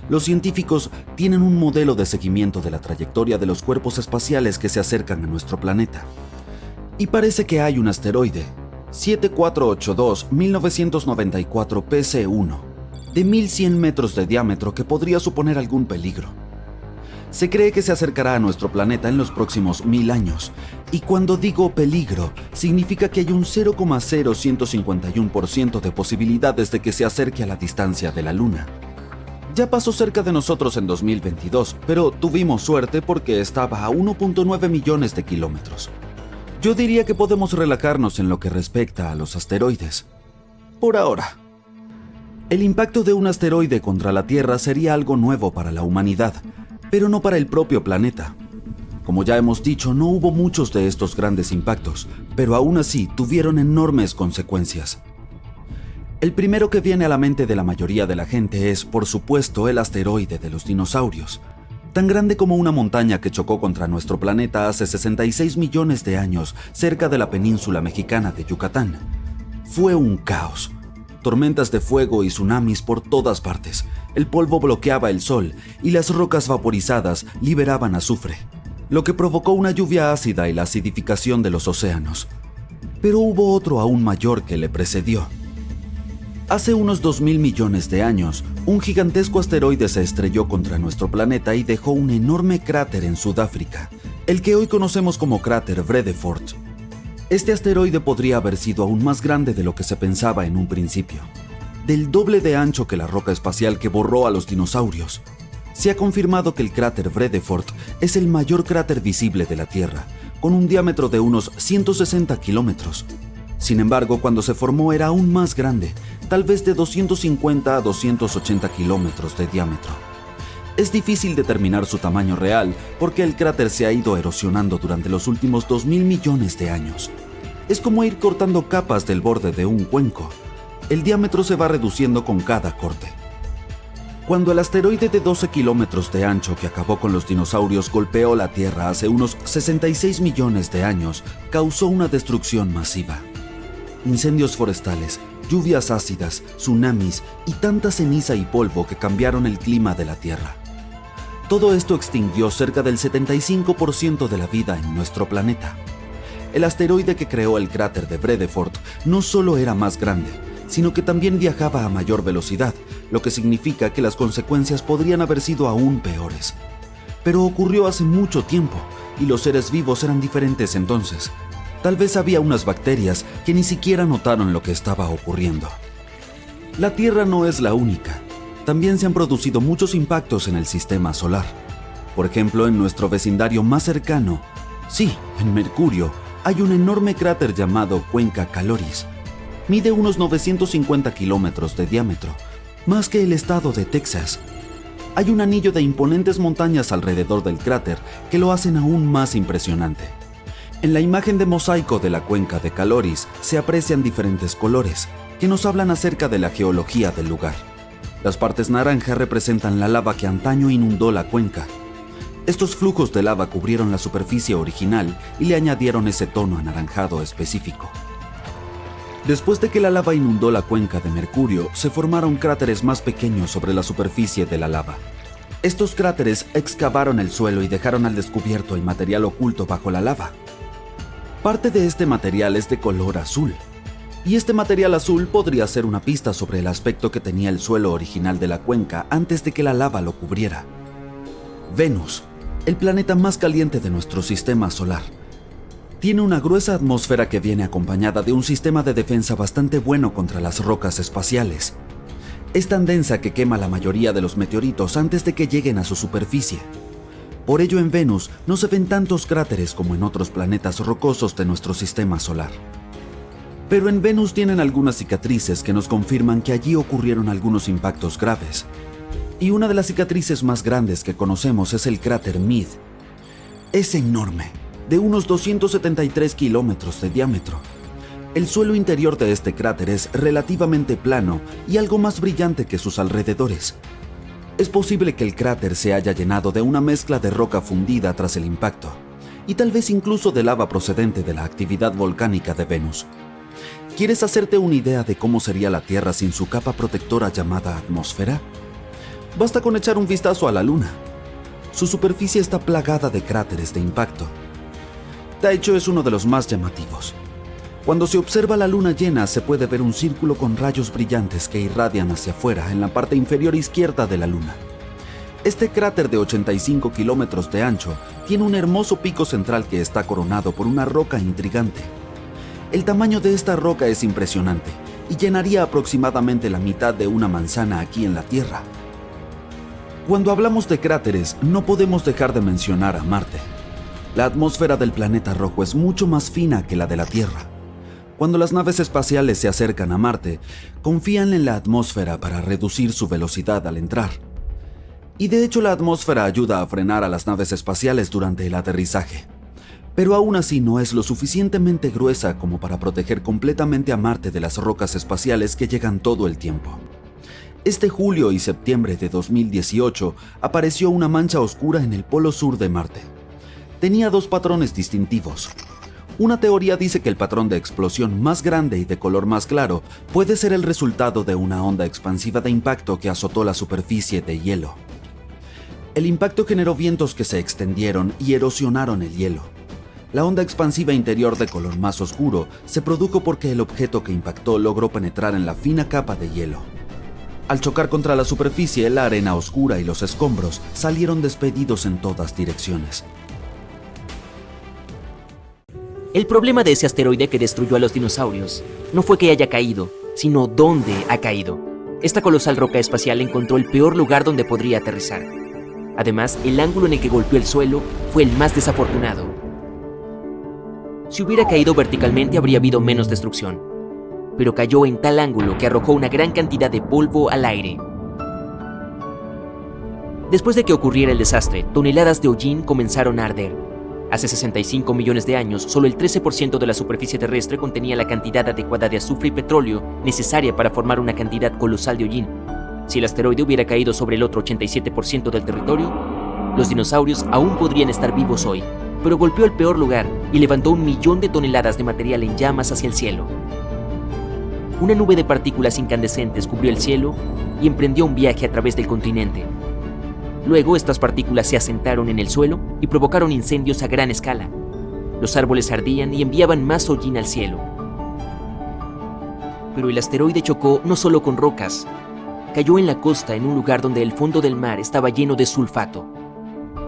Los científicos tienen un modelo de seguimiento de la trayectoria de los cuerpos espaciales que se acercan a nuestro planeta. Y parece que hay un asteroide, 7482-1994 PC1, de 1100 metros de diámetro que podría suponer algún peligro. Se cree que se acercará a nuestro planeta en los próximos 1000 años, y cuando digo peligro, significa que hay un 0,0151% de posibilidades de que se acerque a la distancia de la Luna. Ya pasó cerca de nosotros en 2022, pero tuvimos suerte porque estaba a 1.9 millones de kilómetros. Yo diría que podemos relajarnos en lo que respecta a los asteroides. Por ahora. El impacto de un asteroide contra la Tierra sería algo nuevo para la humanidad, pero no para el propio planeta. Como ya hemos dicho, no hubo muchos de estos grandes impactos, pero aún así tuvieron enormes consecuencias. El primero que viene a la mente de la mayoría de la gente es, por supuesto, el asteroide de los dinosaurios, tan grande como una montaña que chocó contra nuestro planeta hace 66 millones de años cerca de la península mexicana de Yucatán. Fue un caos. Tormentas de fuego y tsunamis por todas partes. El polvo bloqueaba el sol y las rocas vaporizadas liberaban azufre, lo que provocó una lluvia ácida y la acidificación de los océanos. Pero hubo otro aún mayor que le precedió. Hace unos 2000 millones de años, un gigantesco asteroide se estrelló contra nuestro planeta y dejó un enorme cráter en Sudáfrica, el que hoy conocemos como cráter Vredefort. Este asteroide podría haber sido aún más grande de lo que se pensaba en un principio, del doble de ancho que la roca espacial que borró a los dinosaurios. Se ha confirmado que el cráter Vredefort es el mayor cráter visible de la Tierra, con un diámetro de unos 160 kilómetros. Sin embargo, cuando se formó era aún más grande, tal vez de 250 a 280 kilómetros de diámetro. Es difícil determinar su tamaño real porque el cráter se ha ido erosionando durante los últimos 2000 millones de años. Es como ir cortando capas del borde de un cuenco. El diámetro se va reduciendo con cada corte. Cuando el asteroide de 12 kilómetros de ancho que acabó con los dinosaurios golpeó la Tierra hace unos 66 millones de años, causó una destrucción masiva. Incendios forestales, lluvias ácidas, tsunamis y tanta ceniza y polvo que cambiaron el clima de la Tierra. Todo esto extinguió cerca del 75% de la vida en nuestro planeta. El asteroide que creó el cráter de Vredefort no solo era más grande, sino que también viajaba a mayor velocidad, lo que significa que las consecuencias podrían haber sido aún peores. Pero ocurrió hace mucho tiempo, y los seres vivos eran diferentes entonces. Tal vez había unas bacterias que ni siquiera notaron lo que estaba ocurriendo. La Tierra no es la única. También se han producido muchos impactos en el sistema solar. Por ejemplo, en nuestro vecindario más cercano, sí, en Mercurio, hay un enorme cráter llamado Cuenca Caloris. Mide unos 950 kilómetros de diámetro, más que el estado de Texas. Hay un anillo de imponentes montañas alrededor del cráter que lo hacen aún más impresionante. En la imagen de mosaico de la cuenca de Caloris se aprecian diferentes colores que nos hablan acerca de la geología del lugar. Las partes naranjas representan la lava que antaño inundó la cuenca. Estos flujos de lava cubrieron la superficie original y le añadieron ese tono anaranjado específico. Después de que la lava inundó la cuenca de Mercurio, se formaron cráteres más pequeños sobre la superficie de la lava. Estos cráteres excavaron el suelo y dejaron al descubierto el material oculto bajo la lava. Parte de este material es de color azul, y este material azul podría ser una pista sobre el aspecto que tenía el suelo original de la cuenca antes de que la lava lo cubriera. Venus, el planeta más caliente de nuestro sistema solar, tiene una gruesa atmósfera que viene acompañada de un sistema de defensa bastante bueno contra las rocas espaciales. Es tan densa que quema la mayoría de los meteoritos antes de que lleguen a su superficie. Por ello, en Venus no se ven tantos cráteres como en otros planetas rocosos de nuestro sistema solar. Pero en Venus tienen algunas cicatrices que nos confirman que allí ocurrieron algunos impactos graves. Y una de las cicatrices más grandes que conocemos es el cráter Meade. Es enorme, de unos 273 kilómetros de diámetro. El suelo interior de este cráter es relativamente plano y algo más brillante que sus alrededores. Es posible que el cráter se haya llenado de una mezcla de roca fundida tras el impacto, y tal vez incluso de lava procedente de la actividad volcánica de Venus. ¿Quieres hacerte una idea de cómo sería la Tierra sin su capa protectora llamada atmósfera? Basta con echar un vistazo a la Luna. Su superficie está plagada de cráteres de impacto. De hecho, es uno de los más llamativos. Cuando se observa la luna llena, se puede ver un círculo con rayos brillantes que irradian hacia afuera en la parte inferior izquierda de la luna. Este cráter de 85 kilómetros de ancho tiene un hermoso pico central que está coronado por una roca intrigante. El tamaño de esta roca es impresionante y llenaría aproximadamente la mitad de una manzana aquí en la Tierra. Cuando hablamos de cráteres, no podemos dejar de mencionar a Marte. La atmósfera del planeta rojo es mucho más fina que la de la Tierra. Cuando las naves espaciales se acercan a Marte, confían en la atmósfera para reducir su velocidad al entrar. Y de hecho la atmósfera ayuda a frenar a las naves espaciales durante el aterrizaje. Pero aún así no es lo suficientemente gruesa como para proteger completamente a Marte de las rocas espaciales que llegan todo el tiempo. Este julio y septiembre de 2018 apareció una mancha oscura en el polo sur de Marte. Tenía dos patrones distintivos. Una teoría dice que el patrón de explosión más grande y de color más claro puede ser el resultado de una onda expansiva de impacto que azotó la superficie de hielo. El impacto generó vientos que se extendieron y erosionaron el hielo. La onda expansiva interior de color más oscuro se produjo porque el objeto que impactó logró penetrar en la fina capa de hielo. Al chocar contra la superficie, la arena oscura y los escombros salieron despedidos en todas direcciones. El problema de ese asteroide que destruyó a los dinosaurios no fue que haya caído, sino dónde ha caído. Esta colosal roca espacial encontró el peor lugar donde podría aterrizar. Además, el ángulo en el que golpeó el suelo fue el más desafortunado. Si hubiera caído verticalmente habría habido menos destrucción, pero cayó en tal ángulo que arrojó una gran cantidad de polvo al aire. Después de que ocurriera el desastre, toneladas de hollín comenzaron a arder. Hace 65 millones de años, solo el 13% de la superficie terrestre contenía la cantidad adecuada de azufre y petróleo necesaria para formar una cantidad colosal de hollín. Si el asteroide hubiera caído sobre el otro 87% del territorio, los dinosaurios aún podrían estar vivos hoy, pero golpeó el peor lugar y levantó 1 millón de toneladas de material en llamas hacia el cielo. Una nube de partículas incandescentes cubrió el cielo y emprendió un viaje a través del continente. Luego, estas partículas se asentaron en el suelo y provocaron incendios a gran escala. Los árboles ardían y enviaban más hollín al cielo. Pero el asteroide chocó no solo con rocas. Cayó en la costa en un lugar donde el fondo del mar estaba lleno de sulfato.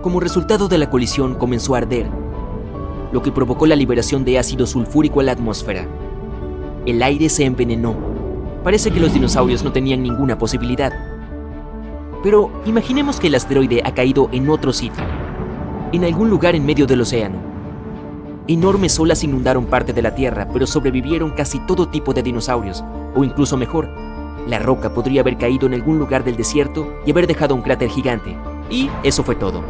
Como resultado de la colisión comenzó a arder, lo que provocó la liberación de ácido sulfúrico a la atmósfera. El aire se envenenó. Parece que los dinosaurios no tenían ninguna posibilidad. Pero imaginemos que el asteroide ha caído en otro sitio, en algún lugar en medio del océano. Enormes olas inundaron parte de la Tierra, pero sobrevivieron casi todo tipo de dinosaurios, o incluso mejor, la roca podría haber caído en algún lugar del desierto y haber dejado un cráter gigante. Y eso fue todo.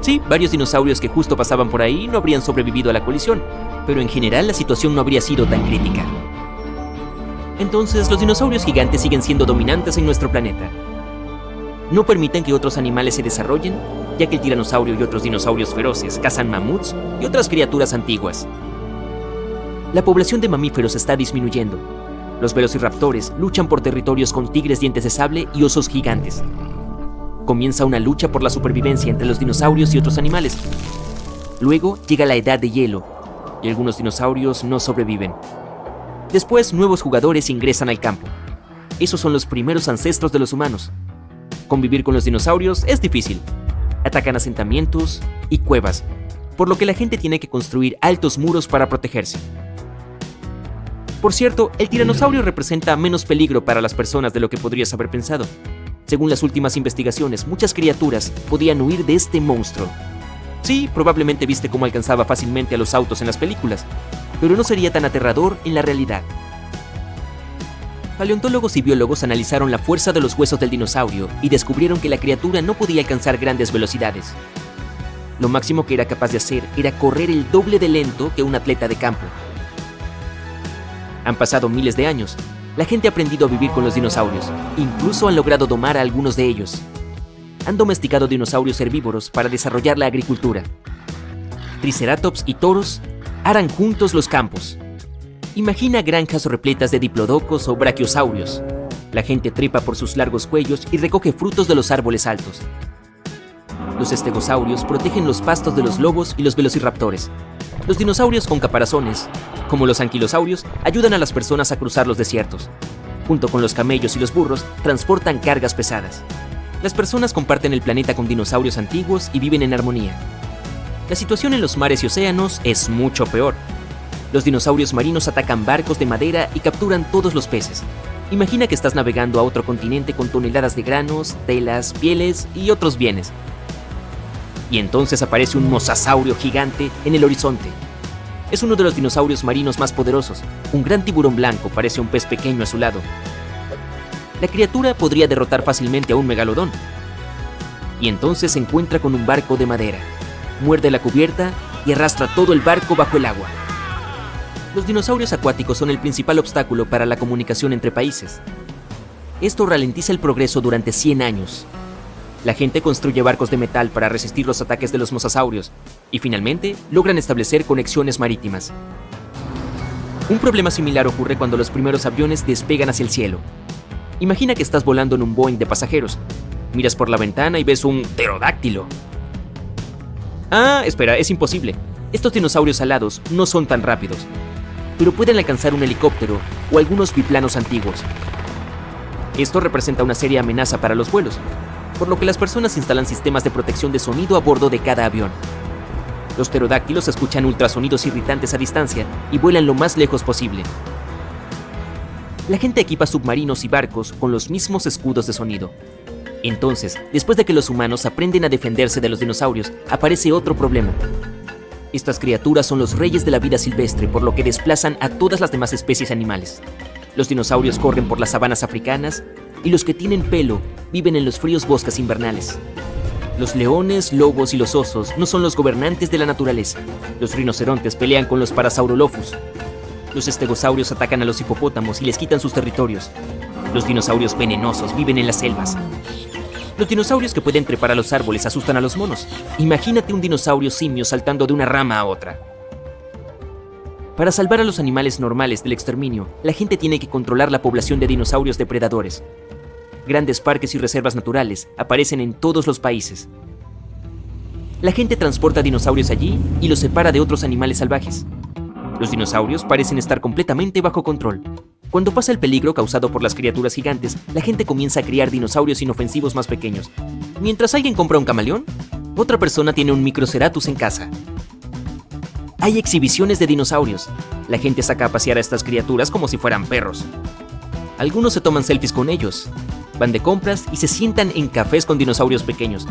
Sí, varios dinosaurios que justo pasaban por ahí no habrían sobrevivido a la colisión, pero en general la situación no habría sido tan crítica. Entonces, los dinosaurios gigantes siguen siendo dominantes en nuestro planeta. No permiten que otros animales se desarrollen, ya que el tiranosaurio y otros dinosaurios feroces cazan mamuts y otras criaturas antiguas. La población de mamíferos está disminuyendo. Los velociraptores luchan por territorios con tigres dientes de sable y osos gigantes. Comienza una lucha por la supervivencia entre los dinosaurios y otros animales. Luego llega la edad de hielo, y algunos dinosaurios no sobreviven. Después, nuevos jugadores ingresan al campo. Esos son los primeros ancestros de los humanos. Convivir con los dinosaurios es difícil. Atacan asentamientos y cuevas, por lo que la gente tiene que construir altos muros para protegerse. Por cierto, el tiranosaurio representa menos peligro para las personas de lo que podrías haber pensado. Según las últimas investigaciones, muchas criaturas podían huir de este monstruo. Sí, probablemente viste cómo alcanzaba fácilmente a los autos en las películas, pero no sería tan aterrador en la realidad. Paleontólogos y biólogos analizaron la fuerza de los huesos del dinosaurio y descubrieron que la criatura no podía alcanzar grandes velocidades. Lo máximo que era capaz de hacer era correr el doble de lento que un atleta de campo. Han pasado miles de años. La gente ha aprendido a vivir con los dinosaurios. Incluso han logrado domar a algunos de ellos. han domesticado dinosaurios herbívoros para desarrollar la agricultura. Triceratops y toros aran juntos los campos. Imagina granjas repletas de diplodocos o brachiosaurios. La gente trepa por sus largos cuellos y recoge frutos de los árboles altos. Los estegosaurios protegen los pastos de los lobos y los velociraptores. Los dinosaurios con caparazones, como los anquilosaurios, ayudan a las personas a cruzar los desiertos. Junto con los camellos y los burros, transportan cargas pesadas. Las personas comparten el planeta con dinosaurios antiguos y viven en armonía. La situación en los mares y océanos es mucho peor. Los dinosaurios marinos atacan barcos de madera y capturan todos los peces. Imagina que estás navegando a otro continente con toneladas de granos, telas, pieles y otros bienes. Y entonces aparece un mosasaurio gigante en el horizonte. Es uno de los dinosaurios marinos más poderosos. Un gran tiburón blanco parece un pez pequeño a su lado. La criatura podría derrotar fácilmente a un megalodón. Y entonces se encuentra con un barco de madera. Muerde la cubierta y arrastra todo el barco bajo el agua. Los dinosaurios acuáticos son el principal obstáculo para la comunicación entre países. Esto ralentiza el progreso durante 100 años. La gente construye barcos de metal para resistir los ataques de los mosasaurios y finalmente logran establecer conexiones marítimas. Un problema similar ocurre cuando los primeros aviones despegan hacia el cielo. Imagina que estás volando en un Boeing de pasajeros. Miras por la ventana y ves un pterodáctilo. Espera, es imposible. Estos dinosaurios alados no son tan rápidos, pero pueden alcanzar un helicóptero o algunos biplanos antiguos. Esto representa una seria amenaza para los vuelos, por lo que las personas instalan sistemas de protección de sonido a bordo de cada avión. Los pterodáctilos escuchan ultrasonidos irritantes a distancia y vuelan lo más lejos posible. La gente equipa submarinos y barcos con los mismos escudos de sonido. Entonces, después de que los humanos aprenden a defenderse de los dinosaurios, aparece otro problema. Estas criaturas son los reyes de la vida silvestre, por lo que desplazan a todas las demás especies animales. Los dinosaurios corren por las sabanas africanas y los que tienen pelo viven en los fríos bosques invernales. Los leones, lobos y los osos no son los gobernantes de la naturaleza. Los rinocerontes pelean con los Parasaurolophus. Los estegosaurios atacan a los hipopótamos y les quitan sus territorios. Los dinosaurios venenosos viven en las selvas. Los dinosaurios que pueden trepar a los árboles asustan a los monos. Imagínate un dinosaurio simio saltando de una rama a otra. Para salvar a los animales normales del exterminio, la gente tiene que controlar la población de dinosaurios depredadores. Grandes parques y reservas naturales aparecen en todos los países. La gente transporta dinosaurios allí y los separa de otros animales salvajes. Los dinosaurios parecen estar completamente bajo control. Cuando pasa el peligro causado por las criaturas gigantes, la gente comienza a criar dinosaurios inofensivos más pequeños. Mientras alguien compra un camaleón, otra persona tiene un Microceratus en casa. Hay exhibiciones de dinosaurios. La gente saca a pasear a estas criaturas como si fueran perros. Algunos se toman selfies con ellos, van de compras y se sientan en cafés con dinosaurios pequeños.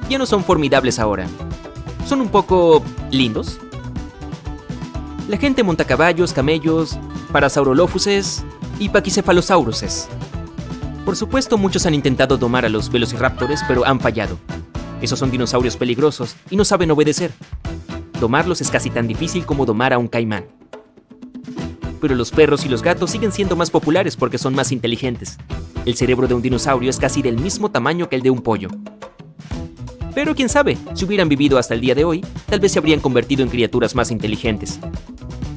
Ya no son formidables ahora. Son un poco lindos. La gente monta caballos, camellos, Parasaurolophuses y Pachycephalosauruses. Por supuesto, muchos han intentado domar a los velociraptores, pero han fallado. Esos son dinosaurios peligrosos y no saben obedecer. Domarlos es casi tan difícil como domar a un caimán. Pero los perros y los gatos siguen siendo más populares porque son más inteligentes. El cerebro de un dinosaurio es casi del mismo tamaño que el de un pollo. Pero quién sabe, si hubieran vivido hasta el día de hoy, tal vez se habrían convertido en criaturas más inteligentes.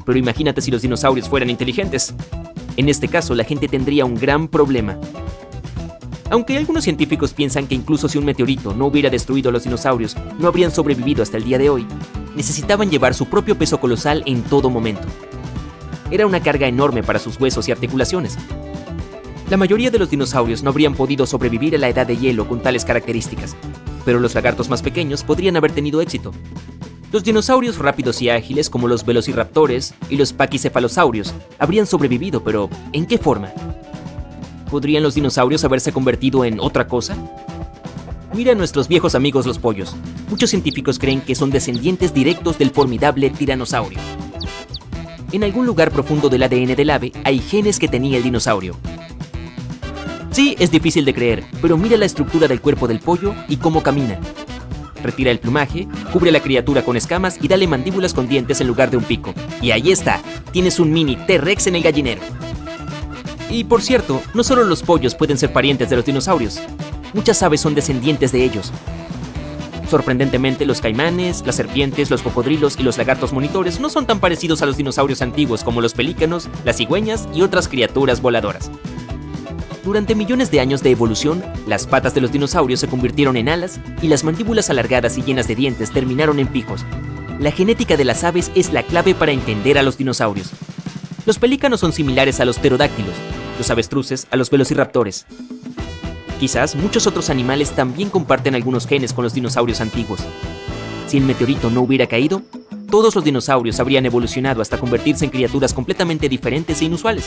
Pero imagínate si los dinosaurios fueran inteligentes. En este caso, la gente tendría un gran problema. Aunque algunos científicos piensan que incluso si un meteorito no hubiera destruido a los dinosaurios, no habrían sobrevivido hasta el día de hoy, necesitaban llevar su propio peso colosal en todo momento. Era una carga enorme para sus huesos y articulaciones. La mayoría de los dinosaurios no habrían podido sobrevivir a la edad de hielo con tales características, pero los lagartos más pequeños podrían haber tenido éxito. Los dinosaurios rápidos y ágiles como los velociraptores y los paquicefalosaurios habrían sobrevivido, pero ¿en qué forma? ¿Podrían los dinosaurios haberse convertido en otra cosa? Mira a nuestros viejos amigos los pollos. Muchos científicos creen que son descendientes directos del formidable tiranosaurio. En algún lugar profundo del ADN del ave hay genes que tenía el dinosaurio. Sí, es difícil de creer, pero mira la estructura del cuerpo del pollo y cómo camina. Retira el plumaje, cubre a la criatura con escamas y dale mandíbulas con dientes en lugar de un pico. Y ahí está, tienes un mini T-Rex en el gallinero. Y por cierto, no solo los pollos pueden ser parientes de los dinosaurios. muchas aves son descendientes de ellos. Sorprendentemente, los caimanes, las serpientes, los cocodrilos y los lagartos monitores no son tan parecidos a los dinosaurios antiguos como los pelícanos, las cigüeñas y otras criaturas voladoras. Durante millones de años de evolución, las patas de los dinosaurios se convirtieron en alas y las mandíbulas alargadas y llenas de dientes terminaron en picos. La genética de las aves es la clave para entender a los dinosaurios. Los pelícanos son similares a los pterodáctilos, los avestruces a los velociraptores. Quizás muchos otros animales también comparten algunos genes con los dinosaurios antiguos. Si el meteorito no hubiera caído, todos los dinosaurios habrían evolucionado hasta convertirse en criaturas completamente diferentes e inusuales.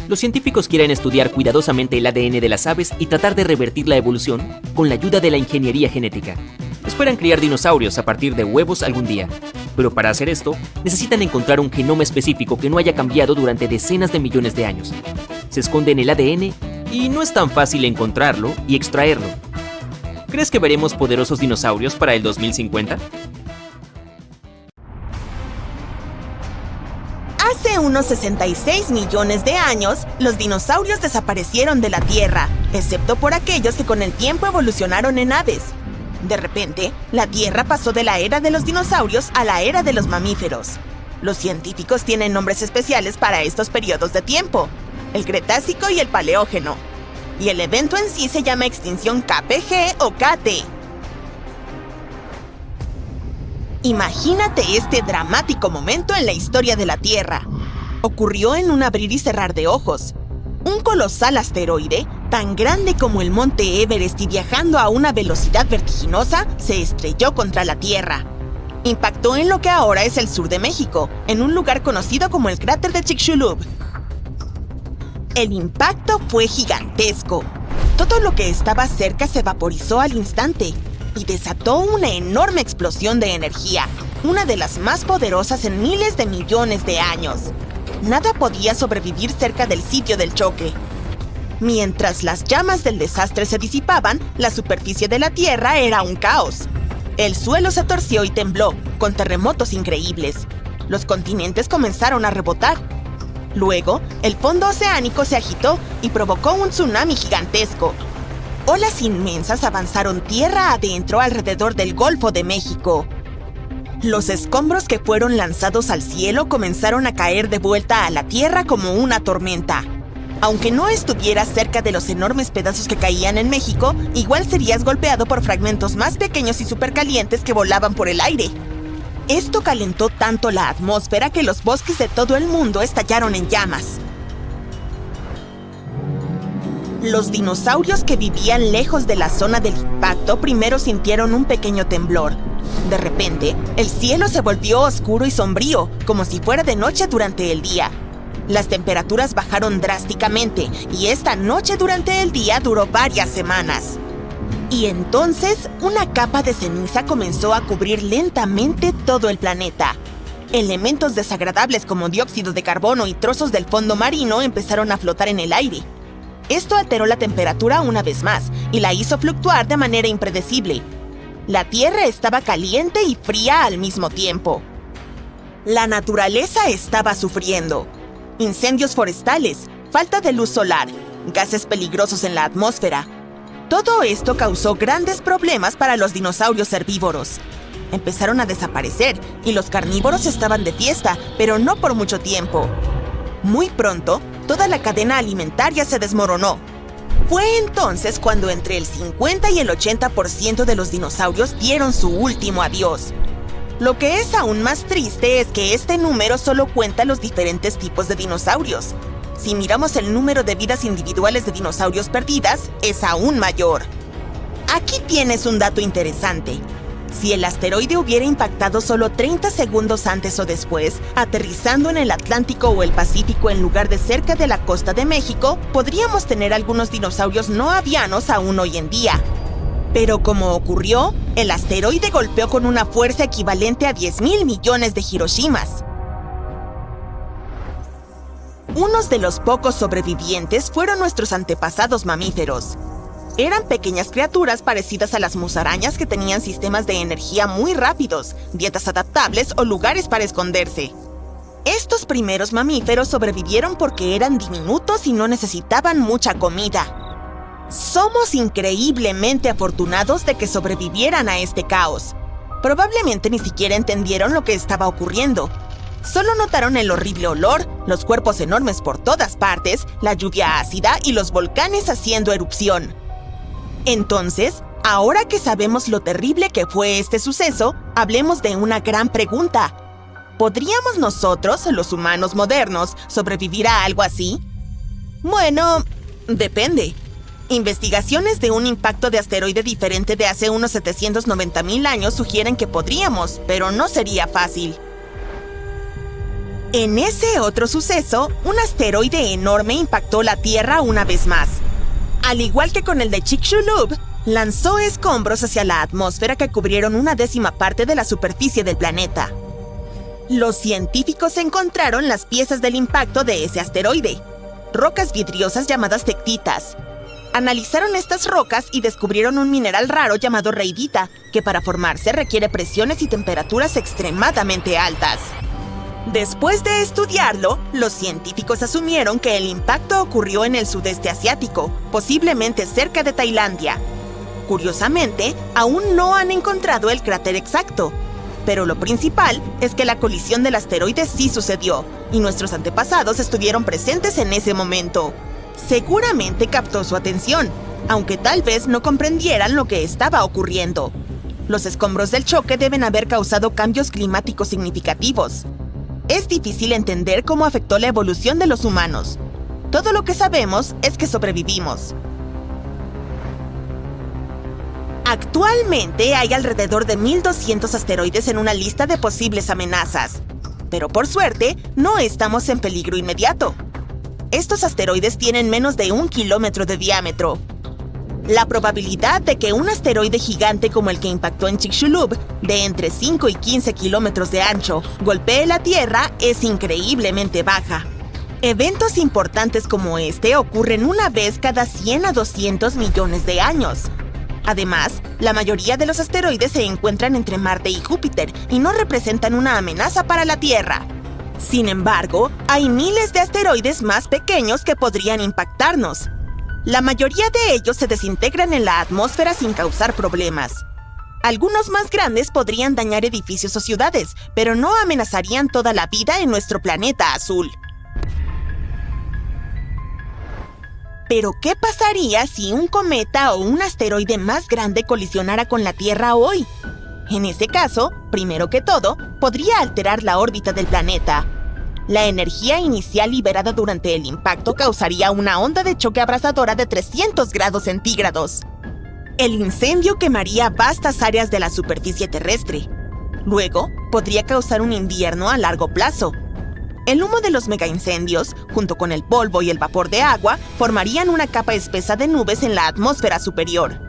Los científicos quieren estudiar cuidadosamente el ADN de las aves y tratar de revertir la evolución con la ayuda de la ingeniería genética. Esperan criar dinosaurios a partir de huevos algún día, pero para hacer esto, necesitan encontrar un genoma específico que no haya cambiado durante decenas de millones de años. Se esconde en el ADN y no es tan fácil encontrarlo y extraerlo. ¿Crees que veremos poderosos dinosaurios para el 2050? Hace unos 66 millones de años, los dinosaurios desaparecieron de la Tierra, excepto por aquellos que con el tiempo evolucionaron en aves. De repente, la Tierra pasó de la era de los dinosaurios a la era de los mamíferos. Los científicos tienen nombres especiales para estos periodos de tiempo: el Cretácico y el Paleógeno. Y el evento en sí se llama extinción KPG o KT. Imagínate este dramático momento en la historia de la Tierra. Ocurrió en un abrir y cerrar de ojos. Un colosal asteroide, tan grande como el monte Everest y viajando a una velocidad vertiginosa, se estrelló contra la Tierra. Impactó en lo que ahora es el sur de México, en un lugar conocido como el cráter de Chicxulub. El impacto fue gigantesco. Todo lo que estaba cerca se vaporizó al instante y desató una enorme explosión de energía, una de las más poderosas en miles de millones de años. Nada podía sobrevivir cerca del sitio del choque. Mientras las llamas del desastre se disipaban, la superficie de la Tierra era un caos. El suelo se torció y tembló, con terremotos increíbles. Los continentes comenzaron a rebotar. Luego, el fondo oceánico se agitó y provocó un tsunami gigantesco. Olas inmensas avanzaron tierra adentro alrededor del Golfo de México. Los escombros que fueron lanzados al cielo comenzaron a caer de vuelta a la tierra como una tormenta. Aunque no estuvieras cerca de los enormes pedazos que caían en México, igual serías golpeado por fragmentos más pequeños y supercalientes que volaban por el aire. Esto calentó tanto la atmósfera que los bosques de todo el mundo estallaron en llamas. Los dinosaurios que vivían lejos de la zona del impacto primero sintieron un pequeño temblor. De repente, el cielo se volvió oscuro y sombrío, como si fuera de noche durante el día. Las temperaturas bajaron drásticamente y esta noche durante el día duró varias semanas. Y entonces, una capa de ceniza comenzó a cubrir lentamente todo el planeta. Elementos desagradables como dióxido de carbono y trozos del fondo marino empezaron a flotar en el aire. Esto alteró la temperatura una vez más y la hizo fluctuar de manera impredecible. La Tierra estaba caliente y fría al mismo tiempo. La naturaleza estaba sufriendo. Incendios forestales, falta de luz solar, gases peligrosos en la atmósfera. Todo esto causó grandes problemas para los dinosaurios herbívoros. Empezaron a desaparecer y los carnívoros estaban de fiesta, pero no por mucho tiempo. Muy pronto, toda la cadena alimentaria se desmoronó. Fue entonces cuando entre el 50 y el 80% de los dinosaurios dieron su último adiós. Lo que es aún más triste es que este número solo cuenta los diferentes tipos de dinosaurios. Si miramos el número de vidas individuales de dinosaurios perdidas, es aún mayor. Aquí tienes un dato interesante. Si el asteroide hubiera impactado solo 30 segundos antes o después, aterrizando en el Atlántico o el Pacífico en lugar de cerca de la costa de México, podríamos tener algunos dinosaurios no avianos aún hoy en día. Pero como ocurrió, el asteroide golpeó con una fuerza equivalente a 10,000 millones de Hiroshimas. Unos de los pocos sobrevivientes fueron nuestros antepasados mamíferos. Eran pequeñas criaturas parecidas a las musarañas que tenían sistemas de energía muy rápidos, dietas adaptables o lugares para esconderse. Estos primeros mamíferos sobrevivieron porque eran diminutos y no necesitaban mucha comida. Somos increíblemente afortunados de que sobrevivieran a este caos. Probablemente ni siquiera entendieron lo que estaba ocurriendo. Solo notaron el horrible olor, los cuerpos enormes por todas partes, la lluvia ácida y los volcanes haciendo erupción. Entonces, ahora que sabemos lo terrible que fue este suceso, hablemos de una gran pregunta. ¿Podríamos nosotros, los humanos modernos, sobrevivir a algo así? Bueno, depende. Investigaciones de un impacto de asteroide diferente de hace unos 790,000 años sugieren que podríamos, pero no sería fácil. En ese otro suceso, un asteroide enorme impactó la Tierra una vez más. Al igual que con el de Chicxulub, lanzó escombros hacia la atmósfera que cubrieron 1/10 parte de la superficie del planeta. Los científicos encontraron las piezas del impacto de ese asteroide, rocas vidriosas llamadas tectitas. Analizaron estas rocas y descubrieron un mineral raro llamado reidita, que para formarse requiere presiones y temperaturas extremadamente altas. Después de estudiarlo, los científicos asumieron que el impacto ocurrió en el sudeste asiático, posiblemente cerca de Tailandia. Curiosamente, aún no han encontrado el cráter exacto. Pero lo principal es que la colisión del asteroide sí sucedió, y nuestros antepasados estuvieron presentes en ese momento. Seguramente captó su atención, aunque tal vez no comprendieran lo que estaba ocurriendo. Los escombros del choque deben haber causado cambios climáticos significativos. Es difícil entender cómo afectó la evolución de los humanos. Todo lo que sabemos es que sobrevivimos. Actualmente hay alrededor de 1,200 asteroides en una lista de posibles amenazas. Pero por suerte, no estamos en peligro inmediato. Estos asteroides tienen menos de 1 kilómetro de diámetro. La probabilidad de que un asteroide gigante como el que impactó en Chicxulub, de entre 5 y 15 kilómetros de ancho, golpee la Tierra es increíblemente baja. Eventos importantes como este ocurren una vez cada 100 a 200 millones de años. Además, la mayoría de los asteroides se encuentran entre Marte y Júpiter y no representan una amenaza para la Tierra. Sin embargo, hay miles de asteroides más pequeños que podrían impactarnos. La mayoría de ellos se desintegran en la atmósfera sin causar problemas. Algunos más grandes podrían dañar edificios o ciudades, pero no amenazarían toda la vida en nuestro planeta azul. Pero, ¿qué pasaría si un cometa o un asteroide más grande colisionara con la Tierra hoy? En ese caso, primero que todo, podría alterar la órbita del planeta. La energía inicial liberada durante el impacto causaría una onda de choque abrasadora de 300 grados centígrados. El incendio quemaría vastas áreas de la superficie terrestre. Luego, podría causar un invierno a largo plazo. El humo de los megaincendios, junto con el polvo y el vapor de agua, formarían una capa espesa de nubes en la atmósfera superior.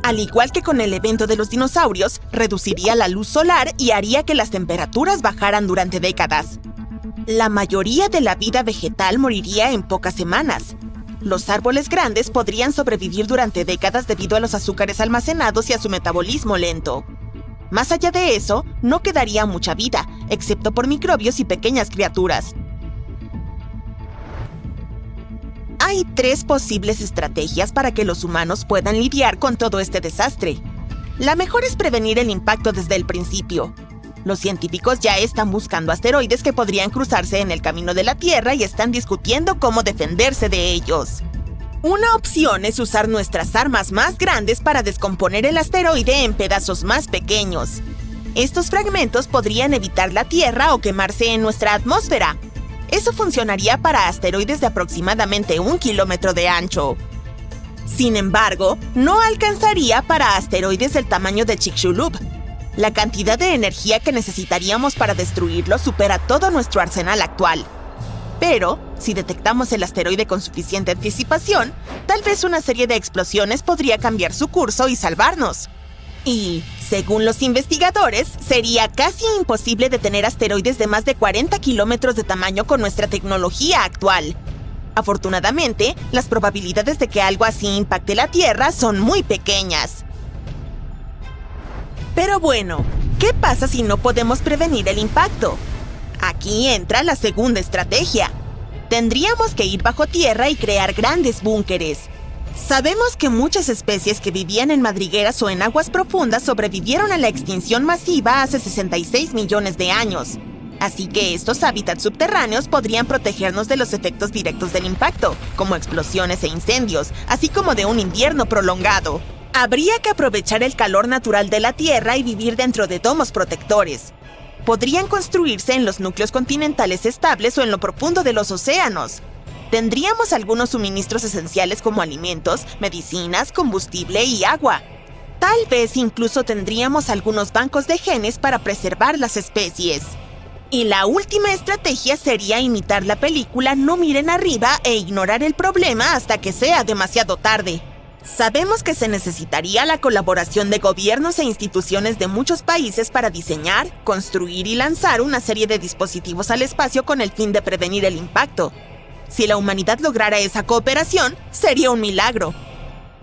Al igual que con el evento de los dinosaurios, reduciría la luz solar y haría que las temperaturas bajaran durante décadas. La mayoría de la vida vegetal moriría en pocas semanas. Los árboles grandes podrían sobrevivir durante décadas debido a los azúcares almacenados y a su metabolismo lento. Más allá de eso, no quedaría mucha vida, excepto por microbios y pequeñas criaturas. Hay 3 posibles estrategias para que los humanos puedan lidiar con todo este desastre. La mejor es prevenir el impacto desde el principio. Los científicos ya están buscando asteroides que podrían cruzarse en el camino de la Tierra y están discutiendo cómo defenderse de ellos. Una opción es usar nuestras armas más grandes para descomponer el asteroide en pedazos más pequeños. Estos fragmentos podrían evitar la Tierra o quemarse en nuestra atmósfera. Eso funcionaría para asteroides de aproximadamente 1 kilómetro de ancho. Sin embargo, no alcanzaría para asteroides del tamaño de Chicxulub. La cantidad de energía que necesitaríamos para destruirlo supera todo nuestro arsenal actual. Pero, si detectamos el asteroide con suficiente anticipación, tal vez una serie de explosiones podría cambiar su curso y salvarnos. Y, según los investigadores, sería casi imposible detener asteroides de más de 40 kilómetros de tamaño con nuestra tecnología actual. Afortunadamente, las probabilidades de que algo así impacte la Tierra son muy pequeñas. Pero bueno, ¿qué pasa si no podemos prevenir el impacto? Aquí entra la segunda estrategia. Tendríamos que ir bajo tierra y crear grandes búnkeres. Sabemos que muchas especies que vivían en madrigueras o en aguas profundas sobrevivieron a la extinción masiva hace 66 millones de años. Así que estos hábitats subterráneos podrían protegernos de los efectos directos del impacto, como explosiones e incendios, así como de un invierno prolongado. Habría que aprovechar el calor natural de la Tierra y vivir dentro de domos protectores. Podrían construirse en los núcleos continentales estables o en lo profundo de los océanos. Tendríamos algunos suministros esenciales como alimentos, medicinas, combustible y agua. Tal vez incluso tendríamos algunos bancos de genes para preservar las especies. Y la última estrategia sería imitar la película No miren arriba e ignorar el problema hasta que sea demasiado tarde. Sabemos que se necesitaría la colaboración de gobiernos e instituciones de muchos países para diseñar, construir y lanzar una serie de dispositivos al espacio con el fin de prevenir el impacto. Si la humanidad lograra esa cooperación, sería un milagro.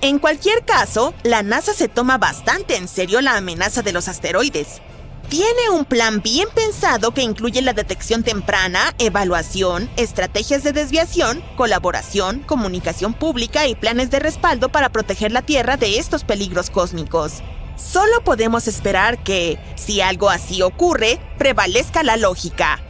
En cualquier caso, la NASA se toma bastante en serio la amenaza de los asteroides. Tiene un plan bien pensado que incluye la detección temprana, evaluación, estrategias de desviación, colaboración, comunicación pública y planes de respaldo para proteger la Tierra de estos peligros cósmicos. Solo podemos esperar que, si algo así ocurre, prevalezca la lógica.